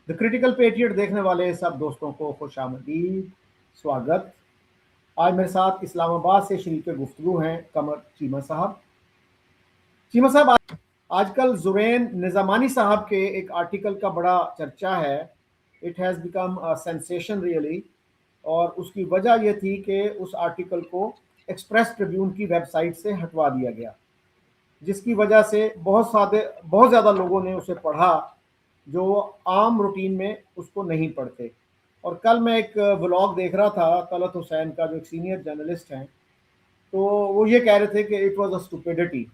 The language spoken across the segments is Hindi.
द क्रिटिकल पेट्रियट देखने वाले सब दोस्तों को खुशामदीद, स्वागत। आज मेरे साथ इस्लामाबाद से शरीक गुफ्तगू हैं कमर चीमा साहब। चीमा साहब, आजकल जुरैन निज़ामानी साहब के एक आर्टिकल का बड़ा चर्चा है। It has become a sensation really, और उसकी वजह यह थी कि उस आर्टिकल को एक्सप्रेस ट्रिब्यून की वेबसाइट से हटवा दिया गया, जिसकी वजह से बहुत ज़्यादा लोगों ने उसे पढ़ा जो आम रूटीन में उसको नहीं पढ़ते। और कल मैं एक व्लॉग देख रहा था तलत हुसैन का, जो एक सीनियर जर्नलिस्ट हैं, तो वो ये कह रहे थे कि इट वाज अ स्टुपिडिटी,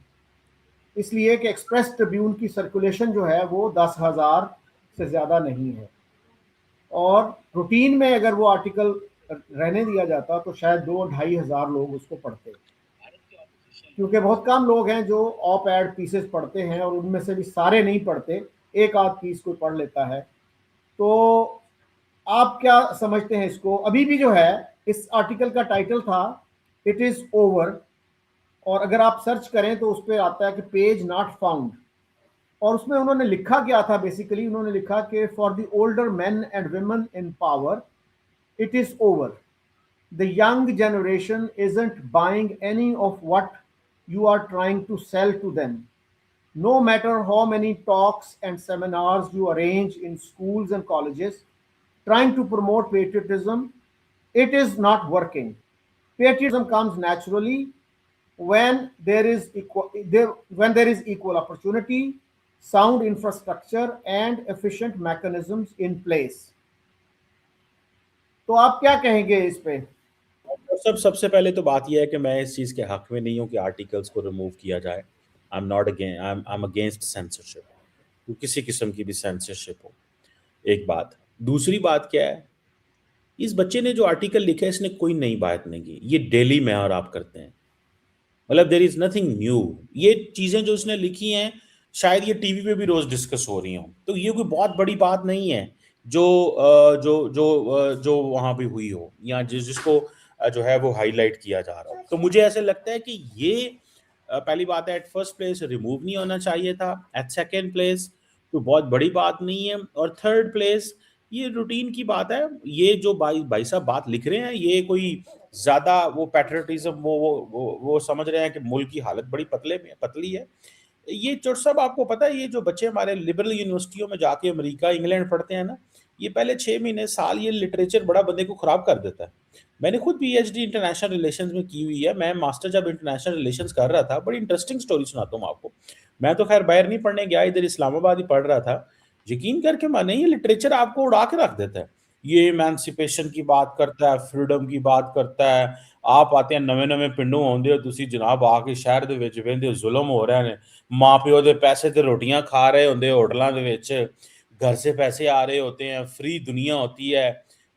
इसलिए कि एक्सप्रेस ट्रिब्यून की सर्कुलेशन जो है वो 10,000 से ज़्यादा नहीं है, और रूटीन में अगर वो आर्टिकल रहने दिया जाता तो शायद 2-2,500 लोग उसको पढ़ते, क्योंकि बहुत कम लोग हैं जो ऑप एड पीसेस पढ़ते हैं, और उनमें से भी सारे नहीं पढ़ते, एक आध पीस कोई पढ़ लेता है। तो आप क्या समझते हैं इसको? अभी भी जो है, इस आर्टिकल का टाइटल था इट इज ओवर, और अगर आप सर्च करें तो उस पर आता है कि पेज नॉट फाउंड, और उसमें उन्होंने लिखा क्या था? बेसिकली उन्होंने लिखा कि for the older main and women in power it is over, the young generation isn't buying any of what you are trying to sell to them. No matter how many talks and seminars you arrange in schools and colleges trying to promote patriotism, it is not working. Patriotism comes naturally when there is equal opportunity, sound infrastructure, and efficient mechanisms in place. तो आप क्या कहेंगे इस पे? सबसे पहले तो बात यह है कि मैं इस चीज़ के हक में नहीं हूँ कि आर्टिकल्स को रिमूव किया जाए। आई एम अगेंस्ट सेंसरशिप, तो किसी किस्म की भी सेंसरशिप हो। एक बात। दूसरी बात क्या है, इस बच्चे ने जो आर्टिकल लिखा है इसने कोई नई बात नहीं की, ये डेली मैं और आप करते हैं। मतलब देयर इज नथिंग न्यू। ये चीज़ें जो उसने लिखी हैं शायद ये टीवी पे भी रोज डिस्कस हो रही हों, तो ये कोई बहुत बड़ी बात नहीं है जो जो वहाँ पे हुई हो, या जिसको जो है वो हाईलाइट किया जा रहा हो। तो मुझे ऐसे लगता है कि ये पहली बात है, एट फर्स्ट प्लेस रिमूव नहीं होना चाहिए था। एट सेकेंड प्लेस कोई बहुत बड़ी बात नहीं है। और थर्ड प्लेस ये रूटीन की बात है। ये जो भाई साहब बात लिख रहे हैं, ये कोई ज्यादा वो पैट्रियटिज्म वो समझ रहे हैं कि मुल्क की हालत बड़ी पतली है। ये चोट साहब, आपको पता है ये जो बच्चे हमारे लिबरल यूनिवर्सिटियों में जाके अमेरिका इंग्लैंड पढ़ते हैं ना, ये पहले 6 महीने साल ये लिटरेचर बड़ा बंदे को खराब कर देता है। मैंने खुद पीएचडी इंटरनेशनल रिलेशंस में की हुई है। मैं मास्टर जब इंटरनेशनल रिलेशंस कर रहा था, बड़ी इंटरेस्टिंग स्टोरी सुनाता हूँ आपको। मैं तो खैर बाहर नहीं पढ़ने गया, इधर इस्लामाबाद ही पढ़ रहा था। यकीन करके माने, ये लिटरेचर आपको उड़ा के रख देता है। ये इमेंसिपेशन की बात करता है, फ्रीडम की बात करता है। आप आते हैं नਵੇਂ नਵੇਂ ਪਿੰਡੋਂ ਆਉਂਦੇ ਹੋ ਤੁਸੀਂ ਜਨਾਬ, ਆ ਕੇ ਸ਼ਹਿਰ ਦੇ ਵਿੱਚ ਵਹਿੰਦੇ ਹੋ, ਜ਼ੁਲਮ ਹੋ ਰਿਹਾ ਨੇ, ਮਾਂ ਪਿਓ ਦੇ ਪੈਸੇ ਤੇ ਰੋਟੀਆਂ ਖਾ ਰਹੇ ਹੁੰਦੇ ਹੋਟਲਾਂ ਦੇ ਵਿੱਚ, घर से पैसे आ रहे होते हैं, फ्री दुनिया होती है।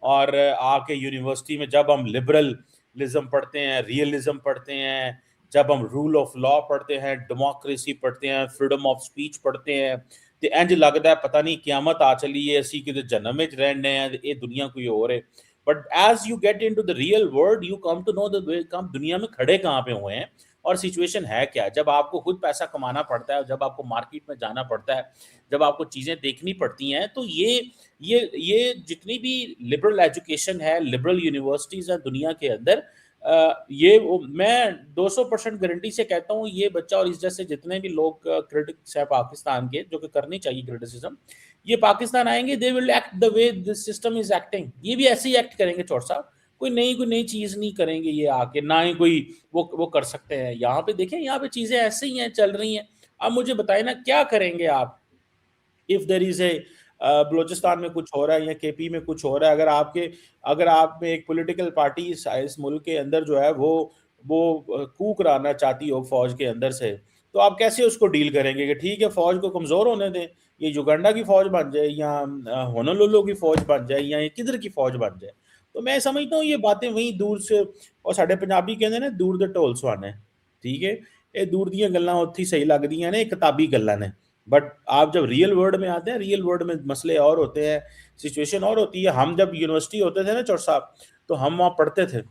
और आके यूनिवर्सिटी में जब हम लिबरलिज्म पढ़ते हैं, रियलिज्म पढ़ते हैं, जब हम रूल ऑफ लॉ पढ़ते हैं, डेमोक्रेसी पढ़ते हैं, फ्रीडम ऑफ स्पीच पढ़ते हैं, ਤੇ ਇੰਜ ਲੱਗਦਾ ਹੈ ਪਤਾ ਨਹੀਂ ਕਿਆਮਤ ਆ ਚਲੀ ਹੈ, ਅਸੀਂ ਕਿਤੇ ਜਨਮ ਵਿੱਚ ਰਹਿੰਦੇ ਆ, ਇਹ दुनिया कोई और है। But as you get into the real world you come to know हम दुनिया में खड़े कहाँ पे हुए हैं और सिचुएशन है क्या। जब आपको खुद पैसा कमाना पड़ता है, जब आपको मार्केट में जाना पड़ता है, जब आपको चीज़ें देखनी पड़ती हैं, तो ये जितनी भी लिबरल एजुकेशन है, लिबरल यूनिवर्सिटीज़ हैं दुनिया के अंदर, मैं 200% गारंटी से कहता हूँ, ये बच्चा और इस जैसे जितने भी लोग क्रिटिक्स है पाकिस्तान के, जो कि करनी चाहिए क्रिटिसिज्म, ये पाकिस्तान आएंगे, they will act the way this system is acting. ये भी ऐसे ही एक्ट करेंगे चौर साहब, कोई नई चीज नहीं करेंगे ये आके, ना ही कोई वो कर सकते हैं। यहाँ पे देखें, यहाँ पे चीजें ऐसे ही हैं, चल रही हैं। अब मुझे बताएं ना, क्या करेंगे आप if there is a Balochistan में कुछ हो रहा है या केपी में कुछ हो रहा है, अगर आप में एक पॉलिटिकल पार्टी इस मुल्क के अंदर जो है वो कूक कराना चाहती हो फौज के अंदर से, तो आप कैसे उसको डील करेंगे कि ठीक है फौज को कमजोर होने दें, ये युगांडा की फौज बन जाए या होनोलुलु की फौज बन जाए या ये किधर की फौज बन जाए। तो मैं समझता हूँ ये बातें वहीं दूर से, और साढ़े पंजाबी कहते हैं दूर दे ढोल सुहाने, ठीक है, ये दूर ਦੀਆਂ ਗੱਲਾਂ ਉੱਥੇ ਹੀ ਸਹੀ ਲੱਗਦੀਆਂ ਨੇ, ਕਿਤਾਬੀ ਗੱਲਾਂ ਨੇ। बट आप जब रियल वर्ल्ड में आते हैं, रियल वर्ल्ड में मसले और होते हैं, सिचुएशन और होती है। हम जब यूनिवर्सिटी होते थे ना चौर साहब, तो हम वहाँ पढ़ते थे,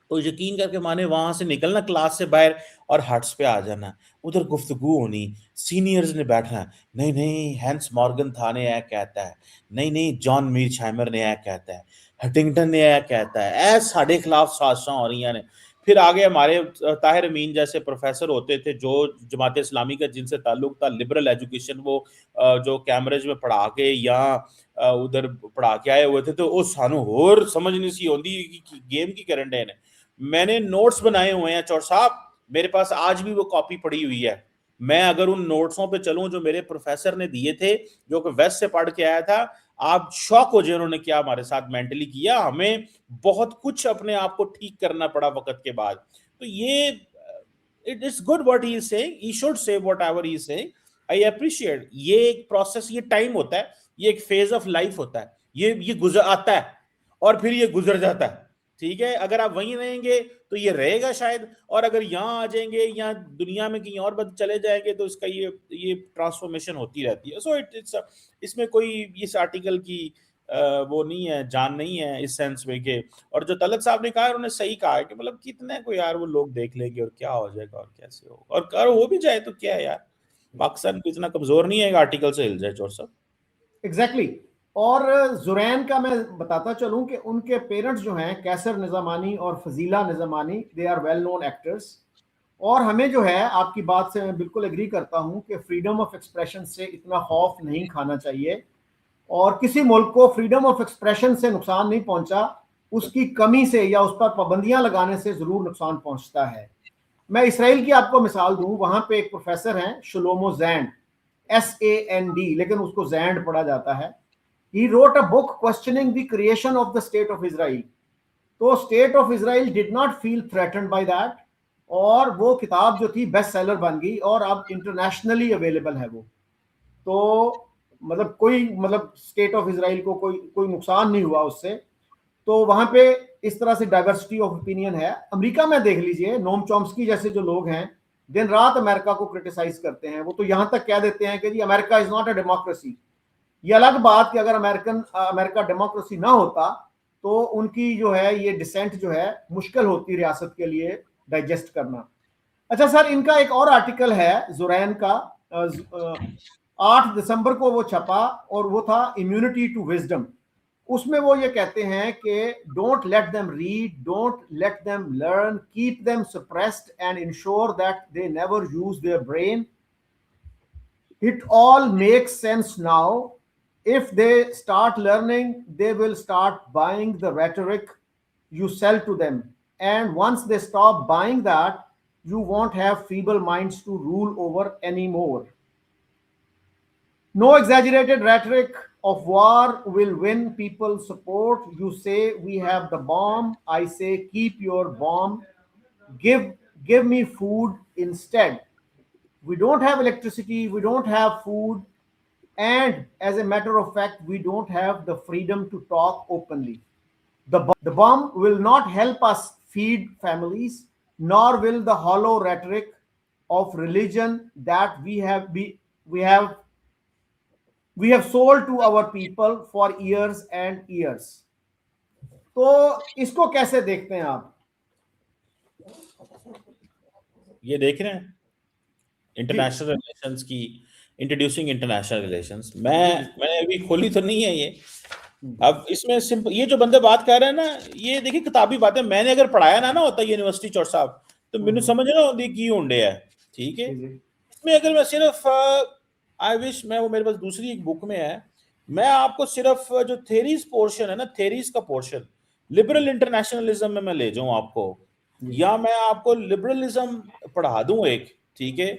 तो यकीन करके माने वहां से निकलना क्लास से बाहर और हट्स पे आ जाना, उधर गुफ्तगू होनी, सीनियर्स ने बैठना, नहीं नहीं हैंस मॉर्गन था ने यह कहता है, नहीं नहीं जॉन मीरछाइमर ने यह कहता है, हटिंगटन ने यह कहता है, ऐ साढ़े खिलाफ साजिशां हो रही ने। फिर आगे हमारे ताहिर अमीन जैसे प्रोफेसर होते थे जो जमात इस्लामी का जिनसे ताल्लुक था, लिबरल एजुकेशन, वो जो कैमरेज में पढ़ा के या उधर पढ़ा के आए हुए थे, तो वो सानू होर समझ नहीं सी होंदी कि गेम की करन डे ने। मैंने नोट्स बनाए हुए हैं चौर साहब, मेरे पास आज भी वो कॉपी पड़ी हुई है। मैं अगर उन नोट्सों पे चलूं जो मेरे प्रोफेसर ने दिए थे, जो कि वेस्ट से पढ़ के आया था, आप शॉक हो जाए उन्होंने क्या हमारे साथ मेंटली किया। हमें बहुत कुछ अपने आप को ठीक करना पड़ा वक्त के बाद। तो ये it is good what he is saying, he should say whatever he is saying, I appreciate. ये एक प्रोसेस, ये टाइम होता है, ये एक फेज ऑफ लाइफ होता है, ये गुजर आता है और फिर ये गुजर जाता है। ठीक है, अगर आप वहीं रहेंगे तो ये रहेगा शायद, और अगर यहाँ आ जाएंगे या दुनिया में कहीं और बद चले जाएंगे तो इसका ये ट्रांसफॉर्मेशन होती रहती है। सो इट्स इसमें कोई इस आर्टिकल की वो नहीं है, जान नहीं है इस सेंस में के। और जो तलत साहब ने कहा उन्होंने सही कहा है कि मतलब कितने को यार वो लोग देख लेंगे और क्या हो जाएगा और कैसे हो, और हो भी जाए तो क्या है यार, पाकिस्तान को इतना कमजोर नहीं है आर्टिकल से हिल जाए चोर साहब। एग्जैक्टली और जुरैन का मैं बताता चलूं कि उनके पेरेंट्स जो हैं कैसर निजामानी और Fazila Nizamani, they are well known actors. और हमें जो है, आपकी बात से मैं बिल्कुल एग्री करता हूं कि फ्रीडम ऑफ एक्सप्रेशन से इतना खौफ नहीं खाना चाहिए, और किसी मुल्क को फ्रीडम ऑफ एक्सप्रेशन से नुकसान नहीं पहुंचा, उसकी कमी से या उस पर पाबंदियां लगाने से जरूर नुकसान पहुंचता है। मैं इसराइल की आपको मिसाल दूं, वहां पे एक प्रोफेसर हैं शलोमो जैंड, SAND, लेकिन उसको जैंड पढ़ा जाता है। He wrote a book questioning the creation of the state of Israel. तो state of Israel did not feel threatened by that, और वो किताब जो थी बेस्ट सेलर बन गई और अब इंटरनेशनली अवेलेबल है वो। तो मतलब कोई मतलब स्टेट ऑफ इसराइल को कोई कोई नुकसान नहीं हुआ उससे। तो वहां पे इस तरह से डाइवर्सिटी ऑफ ओपिनियन है। अमेरिका में देख लीजिए, नोम चॉम्स्की जैसे जो लोग हैं दिन रात अमेरिका को क्रिटिसाइज करते हैं, वो तो यहां तक कह देते हैं कि जी America is not a democracy. ये अलग बात कि अगर अमेरिका डेमोक्रेसी ना होता तो उनकी जो है ये डिसेंट जो है मुश्किल होती रियासत के लिए डाइजेस्ट करना। अच्छा सर, इनका एक और आर्टिकल है जुरैन का, 8 दिसंबर को वो छपा, और वो था इम्यूनिटी टू विजडम। उसमें वो ये कहते हैं कि don't let them read, don't let them learn, keep them suppressed and ensure that they never use their brain. It all makes sense now. If they start learning, they will start buying the rhetoric you sell to them. And once they stop buying that, you won't have feeble minds to rule over anymore. No exaggerated rhetoric of war will win people support. You say we have the bomb. I say keep your bomb. Give me food instead. We don't have electricity. We don't have food. And as a matter of fact, we don't have the freedom to talk openly. The bomb will not help us feed families, nor will the hollow rhetoric of religion that we have sold to our people for years and years. तो इसको कैसे देखते हैं आप? ये देख रहे हैं इंटरनेशनल रिलेशंस की, इंट्रोड्यूसिंग इंटरनेशनल रिलेशंस। मैंने अभी खोली तो नहीं है ये। अब इसमें सिंपल ये जो बंदे बात कर रहे हैं ना, ये देखिए किताबी बातें, मैंने अगर पढ़ाया ना होता यूनिवर्सिटी चौर साहब, तो मैंने समझ ना होती की होंडे है। ठीक है, इसमें अगर मैं सिर्फ आई विश मैं वो मेरे पास दूसरी एक बुक में है, मैं आपको सिर्फ जो थेरीज पोर्शन है ना, थेरीज का पोर्शन लिबरल इंटरनेशनलिज्म में मैं ले जाऊं आपको, या मैं आपको लिबरलिज्म पढ़ा दूं एक। ठीक है,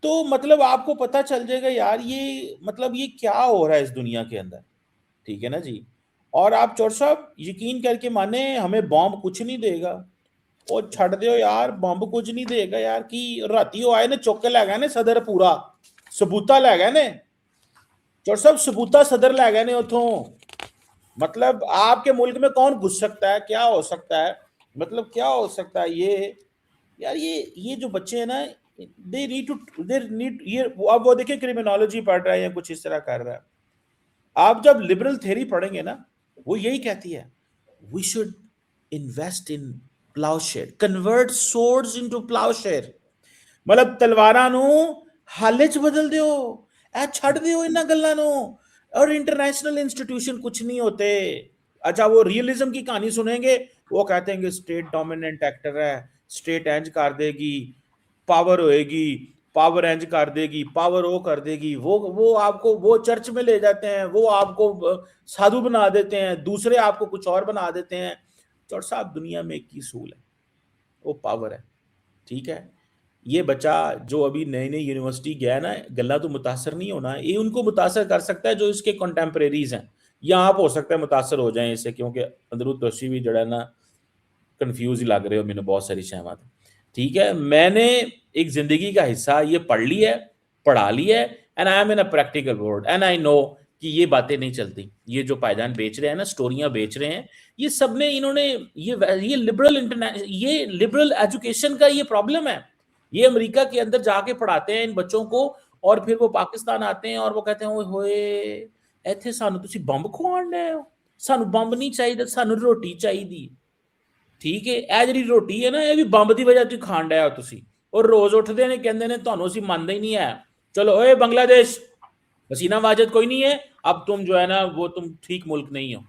तो मतलब आपको पता चल जाएगा यार ये मतलब ये क्या हो रहा है इस दुनिया के अंदर। ठीक है ना जी। और आप चौर साहब यकीन करके माने, हमें बॉम्ब कुछ नहीं देगा। और छड़ दो यार, बॉम्ब कुछ नहीं देगा यार, कि राती आए ने चुक के लै गए ने सदर, पूरा सबूता लै गए ने चौर साहब, सबूता सदर लै गए ने उथों। मतलब आपके मुल्क में कौन घुस सकता है, क्या हो सकता है, मतलब क्या हो सकता है ये यार। ये जो बच्चे हैं ना, दे नीड ये, अब वो देखिए क्रिमिनोलॉजी पढ़ रहा है या कुछ इस तरह कर रहा है। आप जब लिबरल थ्योरी पढ़ेंगे ना, वो यही कहती है we should invest in plowshare, convert swords into plowshare। मतलब ਤਲਵਾਰਾਂ ਨੂੰ ਹਲ ਚ ਬਦਲ ਦਿਓ, ਇਹ ਛੱਡ ਦਿਓ ਇਹਨਾਂ ਗੱਲਾਂ ਨੂੰ। और इंटरनेशनल इंस्टीट्यूशन कुछ नहीं होते। अच्छा वो रियलिज्म की कहानी सुनेंगे, वो कहते हैं कि स्टेट डोमिनेंट एक्टर है, स्टेट एंज कर देगी, पावर होएगी, पावर एंज कर देगी, पावर वो कर देगी, वो आपको वो चर्च में ले जाते हैं, वो आपको साधु बना देते हैं, दूसरे आपको कुछ और बना देते हैं। चौड़ साहब दुनिया में एक ही सूल है, वो पावर है। ठीक है, ये बच्चा जो अभी नई नई यूनिवर्सिटी गया है ना, गला तो मुतासर नहीं होना, ये उनको मुतासर कर सकता है जो इसके कंटेम्परेरीज हैं, या आप हो सकता है मुतासर हो जाएं इससे, क्योंकि अंदरू तुसी भी जड़ा ना कंफ्यूज ही लग रहे हो मैंने बहुत सारी शहमत। ठीक है, मैंने एक जिंदगी का हिस्सा ये पढ़ ली है, पढ़ा ली है, and I am in a practical world and I know कि ये बातें नहीं चलती। ये जो पायदान बेच रहे हैं ना, स्टोरियां बेच रहे हैं, ये सबने इन्होंने ये लिबरल एजुकेशन का ये प्रॉब्लम है। ये अमेरिका के अंदर जाके पढ़ाते हैं इन बच्चों को, और फिर वो पाकिस्तान आते हैं और वो कहते हैं ओए होए इत्थे सानू तुसी बंब खवाण रहे हो, सानू बंब नहीं चाहिए, सानू रोटी चाहिए। ठीक है, ਇਹ ਜਿਹੜੀ ਰੋਟੀ ਹੈ ਨਾ, ਇਹ ਵੀ ਬੰਬ ਦੀ ਵਜ੍ਹਾ ਤੋਂ ਖਾਣ ਡਿਆ ਹੋ ਤੁਸੀਂ। ਔਰ ਰੋਜ਼ ਉੱਠਦੇ ਨੇ ਕਹਿੰਦੇ ਨੇ ਤੁਹਾਨੂੰ ਅਸੀਂ ਮੰਨਦੇ ਹੀ ਨਹੀਂ ਹੈ, चलो ओए बांग्लादेश हसीना वाजिद कोई नहीं है, अब तुम जो है ना वो तुम ठीक मुल्क नहीं हो,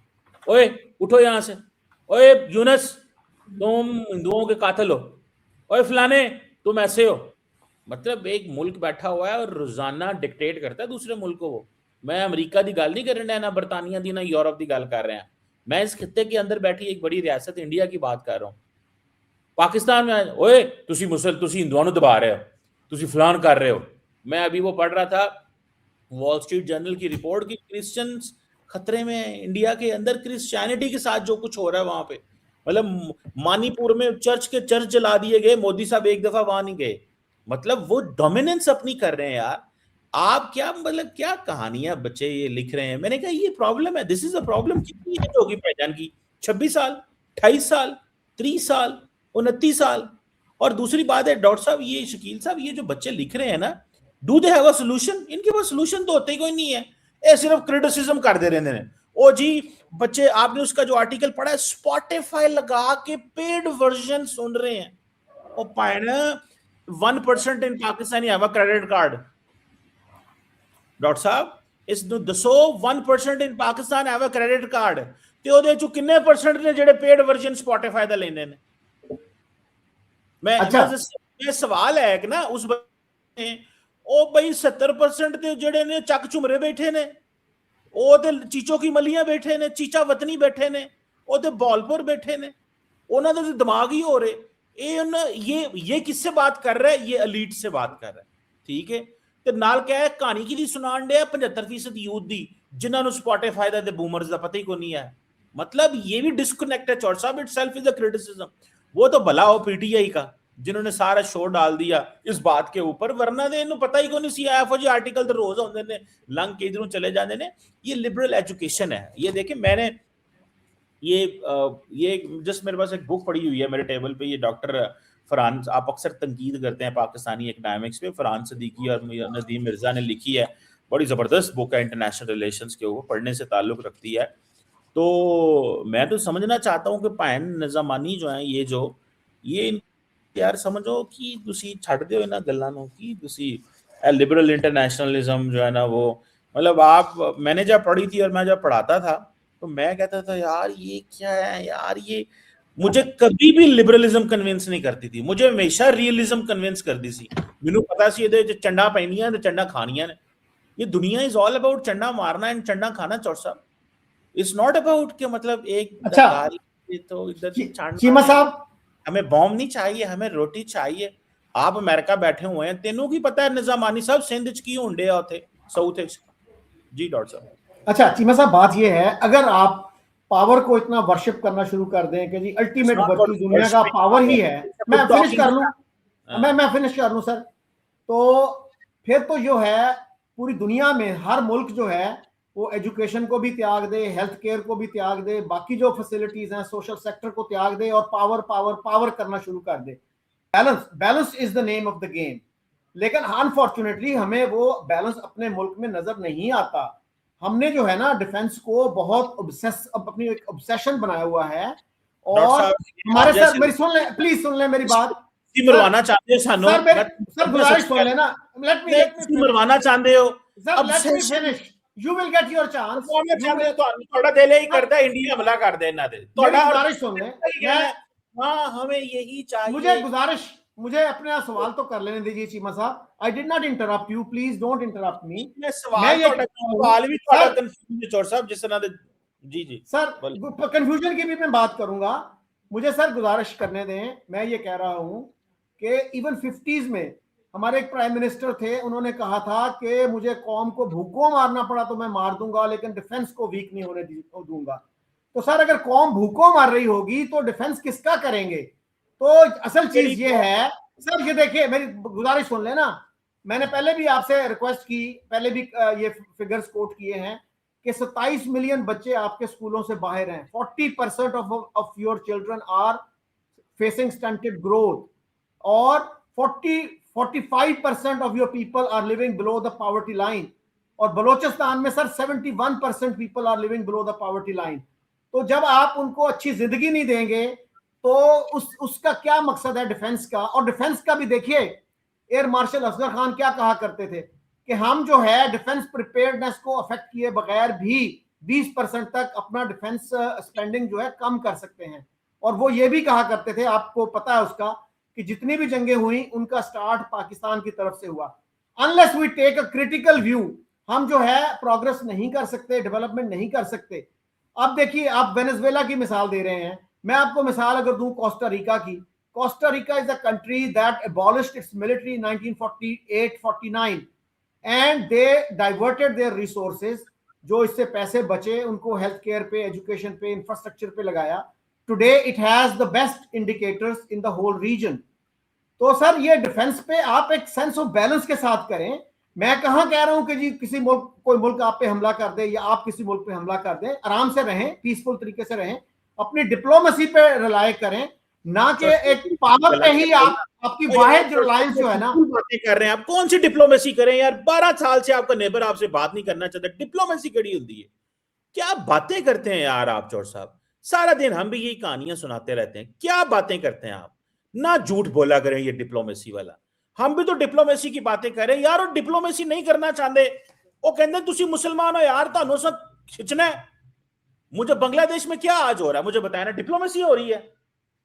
ओए उठो यहाँ से, ओए यूनस तुम हिंदुओं के कातिल हो, ओए फलाने तुम ऐसे हो। मतलब एक मुल्क बैठा हुआ है और रोजाना डिक्टेट करता है दूसरे मुल्क को। वो मैं अमेरिका की गल नहीं कर रहा, ना बरतानिया की, ना यूरोप की गल कर रहा, मैं इस खित्ते के अंदर बैठी एक बड़ी रियासत इंडिया की बात कर रहा हूँ। पाकिस्तान में ओए तुसी हिंदुओं को दबा रहे हो, तुसी फलान कर रहे हो। मैं अभी वो पढ़ रहा था वॉल स्ट्रीट जर्नल की रिपोर्ट की, क्रिश्चियंस खतरे में है इंडिया के अंदर, क्रिश्चियनिटी के साथ जो कुछ हो रहा है वहां पे। मतलब मानीपुर में चर्च जला दिए गए, मोदी साहब एक दफा वहां नहीं गए। मतलब वो डोमिनेंस अपनी कर रहे हैं यार। आप क्या मतलब क्या कहानियां बच्चे ये लिख रहे हैं। मैंने कहा ये प्रॉब्लम है, दिस इज अ प्रॉब्लम। कितनी एज होगी पहचान की? 26 साल, 28 साल, 30 साल, 29 साल। और दूसरी बात है डॉक्टर साहब, ये शकील साहब, ये जो बच्चे लिख रहे हैं ना, do they have a solution? इनके पास सॉल्यूशन तो होते ही कोई नहीं है, ये सिर्फ क्रिटिसिज्म कर दे रहे हैं। ओ जी बच्चे, आपने उसका जो आर्टिकल पढ़ा है, स्पॉटिफाई लगा के पेड वर्जन सुन रहे हैं। ओ पायना 1% in Pakistani have a credit card. Doctor साहब इस दसो 1% in Pakistan have a credit card, ਤੇ ਉਹਦੇ ਚੋਂ ਕਿੰਨੇ ਪਰਸੈਂਟ ਨੇ ਜਿਹੜੇ ਪੇਡ ਵਰਜ਼ਨ ਸਪੋਟੀਫਾਈ ਦਾ ਲੈਂਦੇ ਨੇ? मैं सवाल है कि ना उस ओ भाई 70% ਤੇ ਜਿਹੜੇ ਨੇ ਚੱਕ ਝੁਮਰੇ ਬੈਠੇ ਨੇ, ਉਹ ਤੇ ਚੀਚੋ ਕੀ ਮਲੀਆਂ ਬੈਠੇ ਨੇ, ਚੀਚਾ ਵਤਨੀ ਬੈਠੇ ਨੇ, ਉਹ ਤੇ ਬੌਲਪੁਰ ਬੈਠੇ ਨੇ, ਉਹਨਾਂ ਦਾ दिमाग ही हो रहे। ये किससे बात कर रहा है? ये एलीट से बात कर रहा है। ठीक है, ਤੇ ਨਾਲ ਕਿਹਾ ਕਹਾਣੀ ਕੀ ਦੀ ਸੁਣਾਣ ਡਿਆ 75% ਯੂਥ ਦੀ, ਜਿਨ੍ਹਾਂ ਨੂੰ ਸਪੋਟੀਫਾਈ ਦਾ ਤੇ ਬੂਮਰਸ ਦਾ ਪਤਾ ही कोई नहीं है। मतलब ये भी डिस्कनेक्ट है। चौर साहब इटसेल्फ इज अ क्रिटिसिज्म। वो तो भला हो पीटीआई का जिन्होंने सारा शो डाल दिया इस बात के ऊपर, वरना दे इन्हों पता ही कोई नहीं सी। एफओ जी आर्टिकल तो रोज होंदे ने, लंग के इधरों चले जाते ने। ये लिबरल एजुकेशन है। ये देखें, मैंने ये जस्ट मेरे पास एक बुक पड़ी हुई है मेरे टेबल पे, ये डॉक्टर फरहान, आप अक्सर तनकीद करते हैं पाकिस्तानी एकेडमिक्स पे, फरहान सदीकी और नदीम मिर्जा ने लिखी है। बड़ी ज़बरदस्त बुक है, इंटरनेशनल रिलेशंस के ऊपर, पढ़ने से ताल्लुक़ रखती है। तो मैं तो समझना चाहता हूँ कि भैन निज़ामानी जो है, ये यार समझो कि तुसी छड़ दो इन्हां गल्लां नूं, कि तुसी लिबरल इंटरनेशनलिज्म जो है ना, वो मतलब आप, मैंने जब पढ़ी थी और मैं जब पढ़ाता था तो मैं कहता था यार ये क्या है यार, ये मुझे कभी भी लिबरलिज्म कन्विंस नहीं करती थी, मुझे हमेशा रियलिज्म कन्विंस करती सी। मैनू पता सी इहदे च चंडा पैनियां ते चंडा खानियां ने। ये दुनिया इज ऑल अबाउट चंडा मारना एंड चंडा खाना। चौर साहब इट्स नॉट अबाउट के मतलब एक तो इधर चीमा साहब, हमें बॉम्ब नहीं चाहिए, हमें रोटी चाहिए। आप अमेरिका बैठे हुए हैं, तेनों की पता है निजामानी साहब सिंध च की होंडे उथे साउथ जी। डॉक्टर साहब अच्छा चीमा साहब, बात ये है, अगर आप पावर को इतना वर्शिप करना शुरू कर दें कि जी अल्टीमेट वर्च्यू दुनिया का पावर ही है, मैं फिनिश कर लूं, मैं फिनिश कर लूं सर, तो फिर तो जो है पूरी दुनिया में हर मुल्क जो है वो एजुकेशन को भी त्याग दे, हेल्थ केयर को भी त्याग दे, बाकी जो फैसिलिटीज हैं सोशल सेक्टर को त्याग दे और पावर पावर पावर करना शुरू कर दे। Balance is the name of the game. लेकिन अनफॉर्चुनेटली हमें वो बैलेंस अपने मुल्क में नजर नहीं आता। हमने जो है ना डिफेंस को बहुत अपनी एक ऑब्सेशन बनाया हुआ है डॉक्टर और साहब हमारे आप सर जैसे मेरी सुन ले, प्लीज सुन ले मेरी बात मरवाना चाहते हो सानू, सर। मेरे सर गुजारिश सुन लेना, लेट मी फिनिश मरवाना चाहते हो sir, let me obsession finish, you will get your chance, you will. ਤੁਹਾਡਾ ਦਿਲ ਹੀ ਕਰਦਾ ਇੰਡੀਆ ਹਮਲਾ ਕਰ ਦੇ ਇਹਨਾਂ ਦੇ, मेरी ਤੁਹਾਡਾ गुजारिश सुन ले, मैं हाँ हमें यही चाहिए। मुझे गुजारिश, मुझे अपना सवाल तो कर लेने दीजिए चीमा साहब। I did not interrupt you, please don't interrupt मी। मैं सवाल भी थोड़ा कंफ्यूज है चौर साहब जिस तरह दे। जी जी सर, कंफ्यूजन की भी मैं बात करूंगा, मुझे सर गुजारिश करने दें। मैं ये कह रहा हूं कि इवन 50s में हमारे एक प्राइम मिनिस्टर थे, उन्होंने कहा था कि मुझे कौम को भूखों मारना पड़ा तो मैं मार दूंगा, लेकिन डिफेंस को वीक नहीं होने दूंगा। तो सर अगर कौम भूखों मार रही होगी तो डिफेंस किसका करेंगे? तो असल चीज ये है सर, ये देखिए मेरी गुजारिश सुन लेना। मैंने पहले भी आपसे रिक्वेस्ट की, पहले भी ये फिगर्स कोट किए हैं कि 27 मिलियन बच्चे आपके स्कूलों से बाहर हैं। 40% of your children are facing stunted growth, और 45% of your people are living below the poverty line. और बलोचिस्तान में sir 71% people are living below the poverty line. तो जब आप उनको अच्छी जिंदगी नहीं देंगे तो उसका क्या मकसद है डिफेंस का? और डिफेंस का भी देखिए, एयर मार्शल असगर खान क्या कहा करते थे कि हम जो है डिफेंस प्रिपेयर्डनेस को अफेक्ट किए बगैर भी 20% तक अपना डिफेंस स्पेंडिंग जो है कम कर सकते हैं। और वो ये भी कहा करते थे, आपको पता है उसका, कि जितनी भी जंगें हुई उनका स्टार्ट पाकिस्तान की तरफ से हुआ। Unless we take a critical view, हम जो है प्रोग्रेस नहीं कर सकते, डेवलपमेंट नहीं कर सकते। अब देखिए, आप वेनेजुएला की मिसाल दे रहे हैं, मैं आपको मिसाल अगर दूं कोस्टा रिका की, Costa Rica is a country that abolished its military in 1948-49 and they diverted their resources. जो इससे पैसे बचे उनको हेल्थ केयर पे, एजुकेशन पे, इंफ्रास्ट्रक्चर पे लगाया। Today it has the best indicators in the whole region. तो सर ये डिफेंस पे आप एक सेंस ऑफ बैलेंस के साथ करें। मैं कहां कह रहा हूं कि जी किसी मुल्क, कोई मुल्क आप पे हमला कर दे या आप किसी मुल्क पे हमला कर दें, आराम से रहें, पीसफुल तरीके से रहें, अपनी डिप्लोमेसी पे रिलाय करें, ना कि एक पावर पे ही आपकी वाहिद रिलायंस जो है ना। बातें कर रहे हैं आप, कौन सी डिप्लोमेसी करें यार? 12 साल से आपका नेबर आपसे बात नहीं करना चाहता, डिप्लोमेसी कड़ी होती है? क्या बातें करते हैं यार आप चौर साहब? सारा दिन हम भी यही कहानियां सुनाते रहते हैं, क्या बातें करते हैं आप? ना झूठ बोला करें ये डिप्लोमेसी वाला। हम भी तो डिप्लोमेसी की बातें करें यार, और डिप्लोमेसी नहीं करना चाहते। वो कहते तुसी मुसलमान हो यार, थानू सब खिंचना है। मुझे बांग्लादेश में क्या आज हो रहा है मुझे बताया ना, डिप्लोमेसी हो रही है।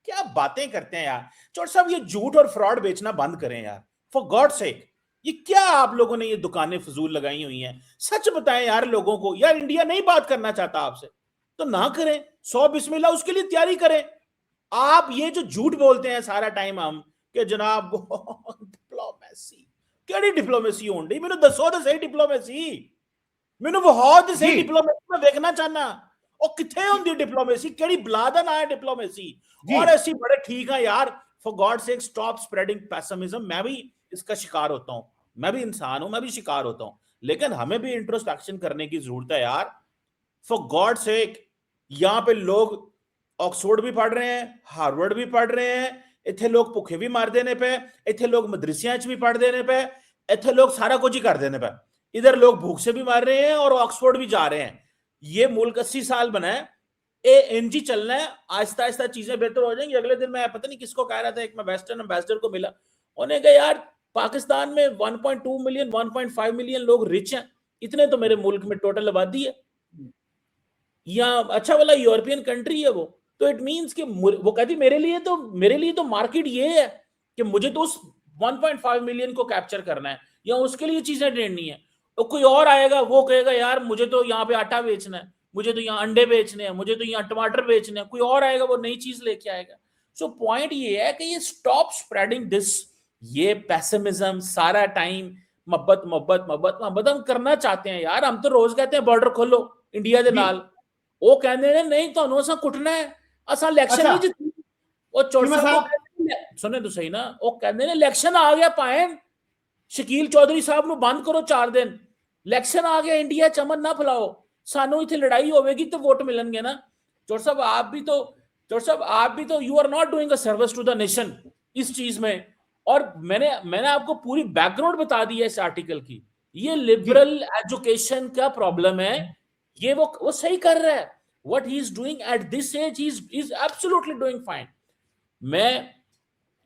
क्या बातें करते हैं यार चौट साहब, ये झूठ और फ्रॉड बेचना बंद करें यार, फॉर गॉड सेक। ये क्या आप लोगों ने ये दुकानें फजूल लगाई हुई हैं? सच बताएं यार लोगों को। यार इंडिया नहीं बात करना चाहता आपसे तो ना करें, 100 बिस्मिल्लाह उसके लिए तैयारी करें। आप ये जो झूठ बोलते हैं सारा टाइम हम कि जनाब डिप्लोमेसी, केड़ी डिप्लोमेसी होन डी? मैनू दसो तो सही डिप्लोमेसी, मैनू बहुत सही डिप्लोमेसी मैं देखना चाहना। और किथे होंदी डिप्लोमेसी? केड़ी बला दा ना है डिप्लोमेसी? और ऐसी बड़े ठीक है यार, for God sake stop spreading pessimism. मैं भी इसका शिकार होता हूं, मैं भी इंसान हूं, मैं भी शिकार होता हूं, लेकिन हमें भी इंट्रोस्पेक्शन करने की जरूरत है यार, फॉर गॉड सेक। यहां पे लोग ऑक्सफोर्ड भी पढ़ रहे हैं, हार्वर्ड भी पढ़ रहे हैं, इतने लोग भुखे भी मार देने पे, इतने लोग मदरसियां भी पढ़ देने पे, इतने लोग सारा कुछ ही कर देने पे। इधर लोग भूख से भी मार रहे हैं और ऑक्सफोर्ड भी जा रहे हैं। ये मुल्क 80 साल बना है, एनजी चलना है, आहिस्ता आहिस्ता चीजें बेहतर हो जाएंगी। अगले दिन मैं पता नहीं किसको कह रहा था, एक मैं वेस्टर्न एम्बेसडर को मिला, उन्होंने कहा यार पाकिस्तान में 1.2 मिलियन 1.5 मिलियन लोग रिच हैं, इतने तो मेरे मुल्क में टोटल आबादी है, या अच्छा वाला यूरोपियन कंट्री है वो। तो इट मींस कि वो कहती मेरे लिए तो मार्केट ये है कि मुझे तो उस 1.5 मिलियन को कैप्चर करना है या उसके लिए चीजें ढूंढनी है। तो कोई और आएगा वो कहेगा यार मुझे तो यहाँ पे आटा बेचना है, मुझे तो यहाँ अंडे बेचने हैं, मुझे तो यहाँ टमाटर बेचने हैं। कोई और आएगा वो नई चीज लेके आएगा। सो पॉइंट ये है कि ये स्टॉप स्प्रेडिंग दिस, ये पेसिमिज्म सारा टाइम, मोहब्बत मोहब्बत मोहब्बत मोहब्बत हम करना चाहते हैं यार। हम तो रोज कहते हैं बॉर्डर खोलो इंडिया के नाल, वो कहते हैं नहीं तो असा कुटना है, असा इलेक्शन नहीं जितनी। वो चौड़ साहब सुने तो सही ना, वो कहते हैं इलेक्शन आ गया पाए शकील चौधरी साहब नु बंद करो 4 दिन, इलेक्शन आ गया इंडिया चमन ना फैलाओ, सानू इतनी लड़ाई होगी तो वोट मिलेंगे ना। चौड़ साहब आप भी तो you are not doing a service to the nation इस चीज में। और मैंने आपको पूरी बैकग्राउंड बता दी है इस आर्टिकल की। ये लिबरल एजुकेशन का प्रॉब्लम है, ये वो सही कर रहा है। what he is doing at this age, he's absolutely doing fine.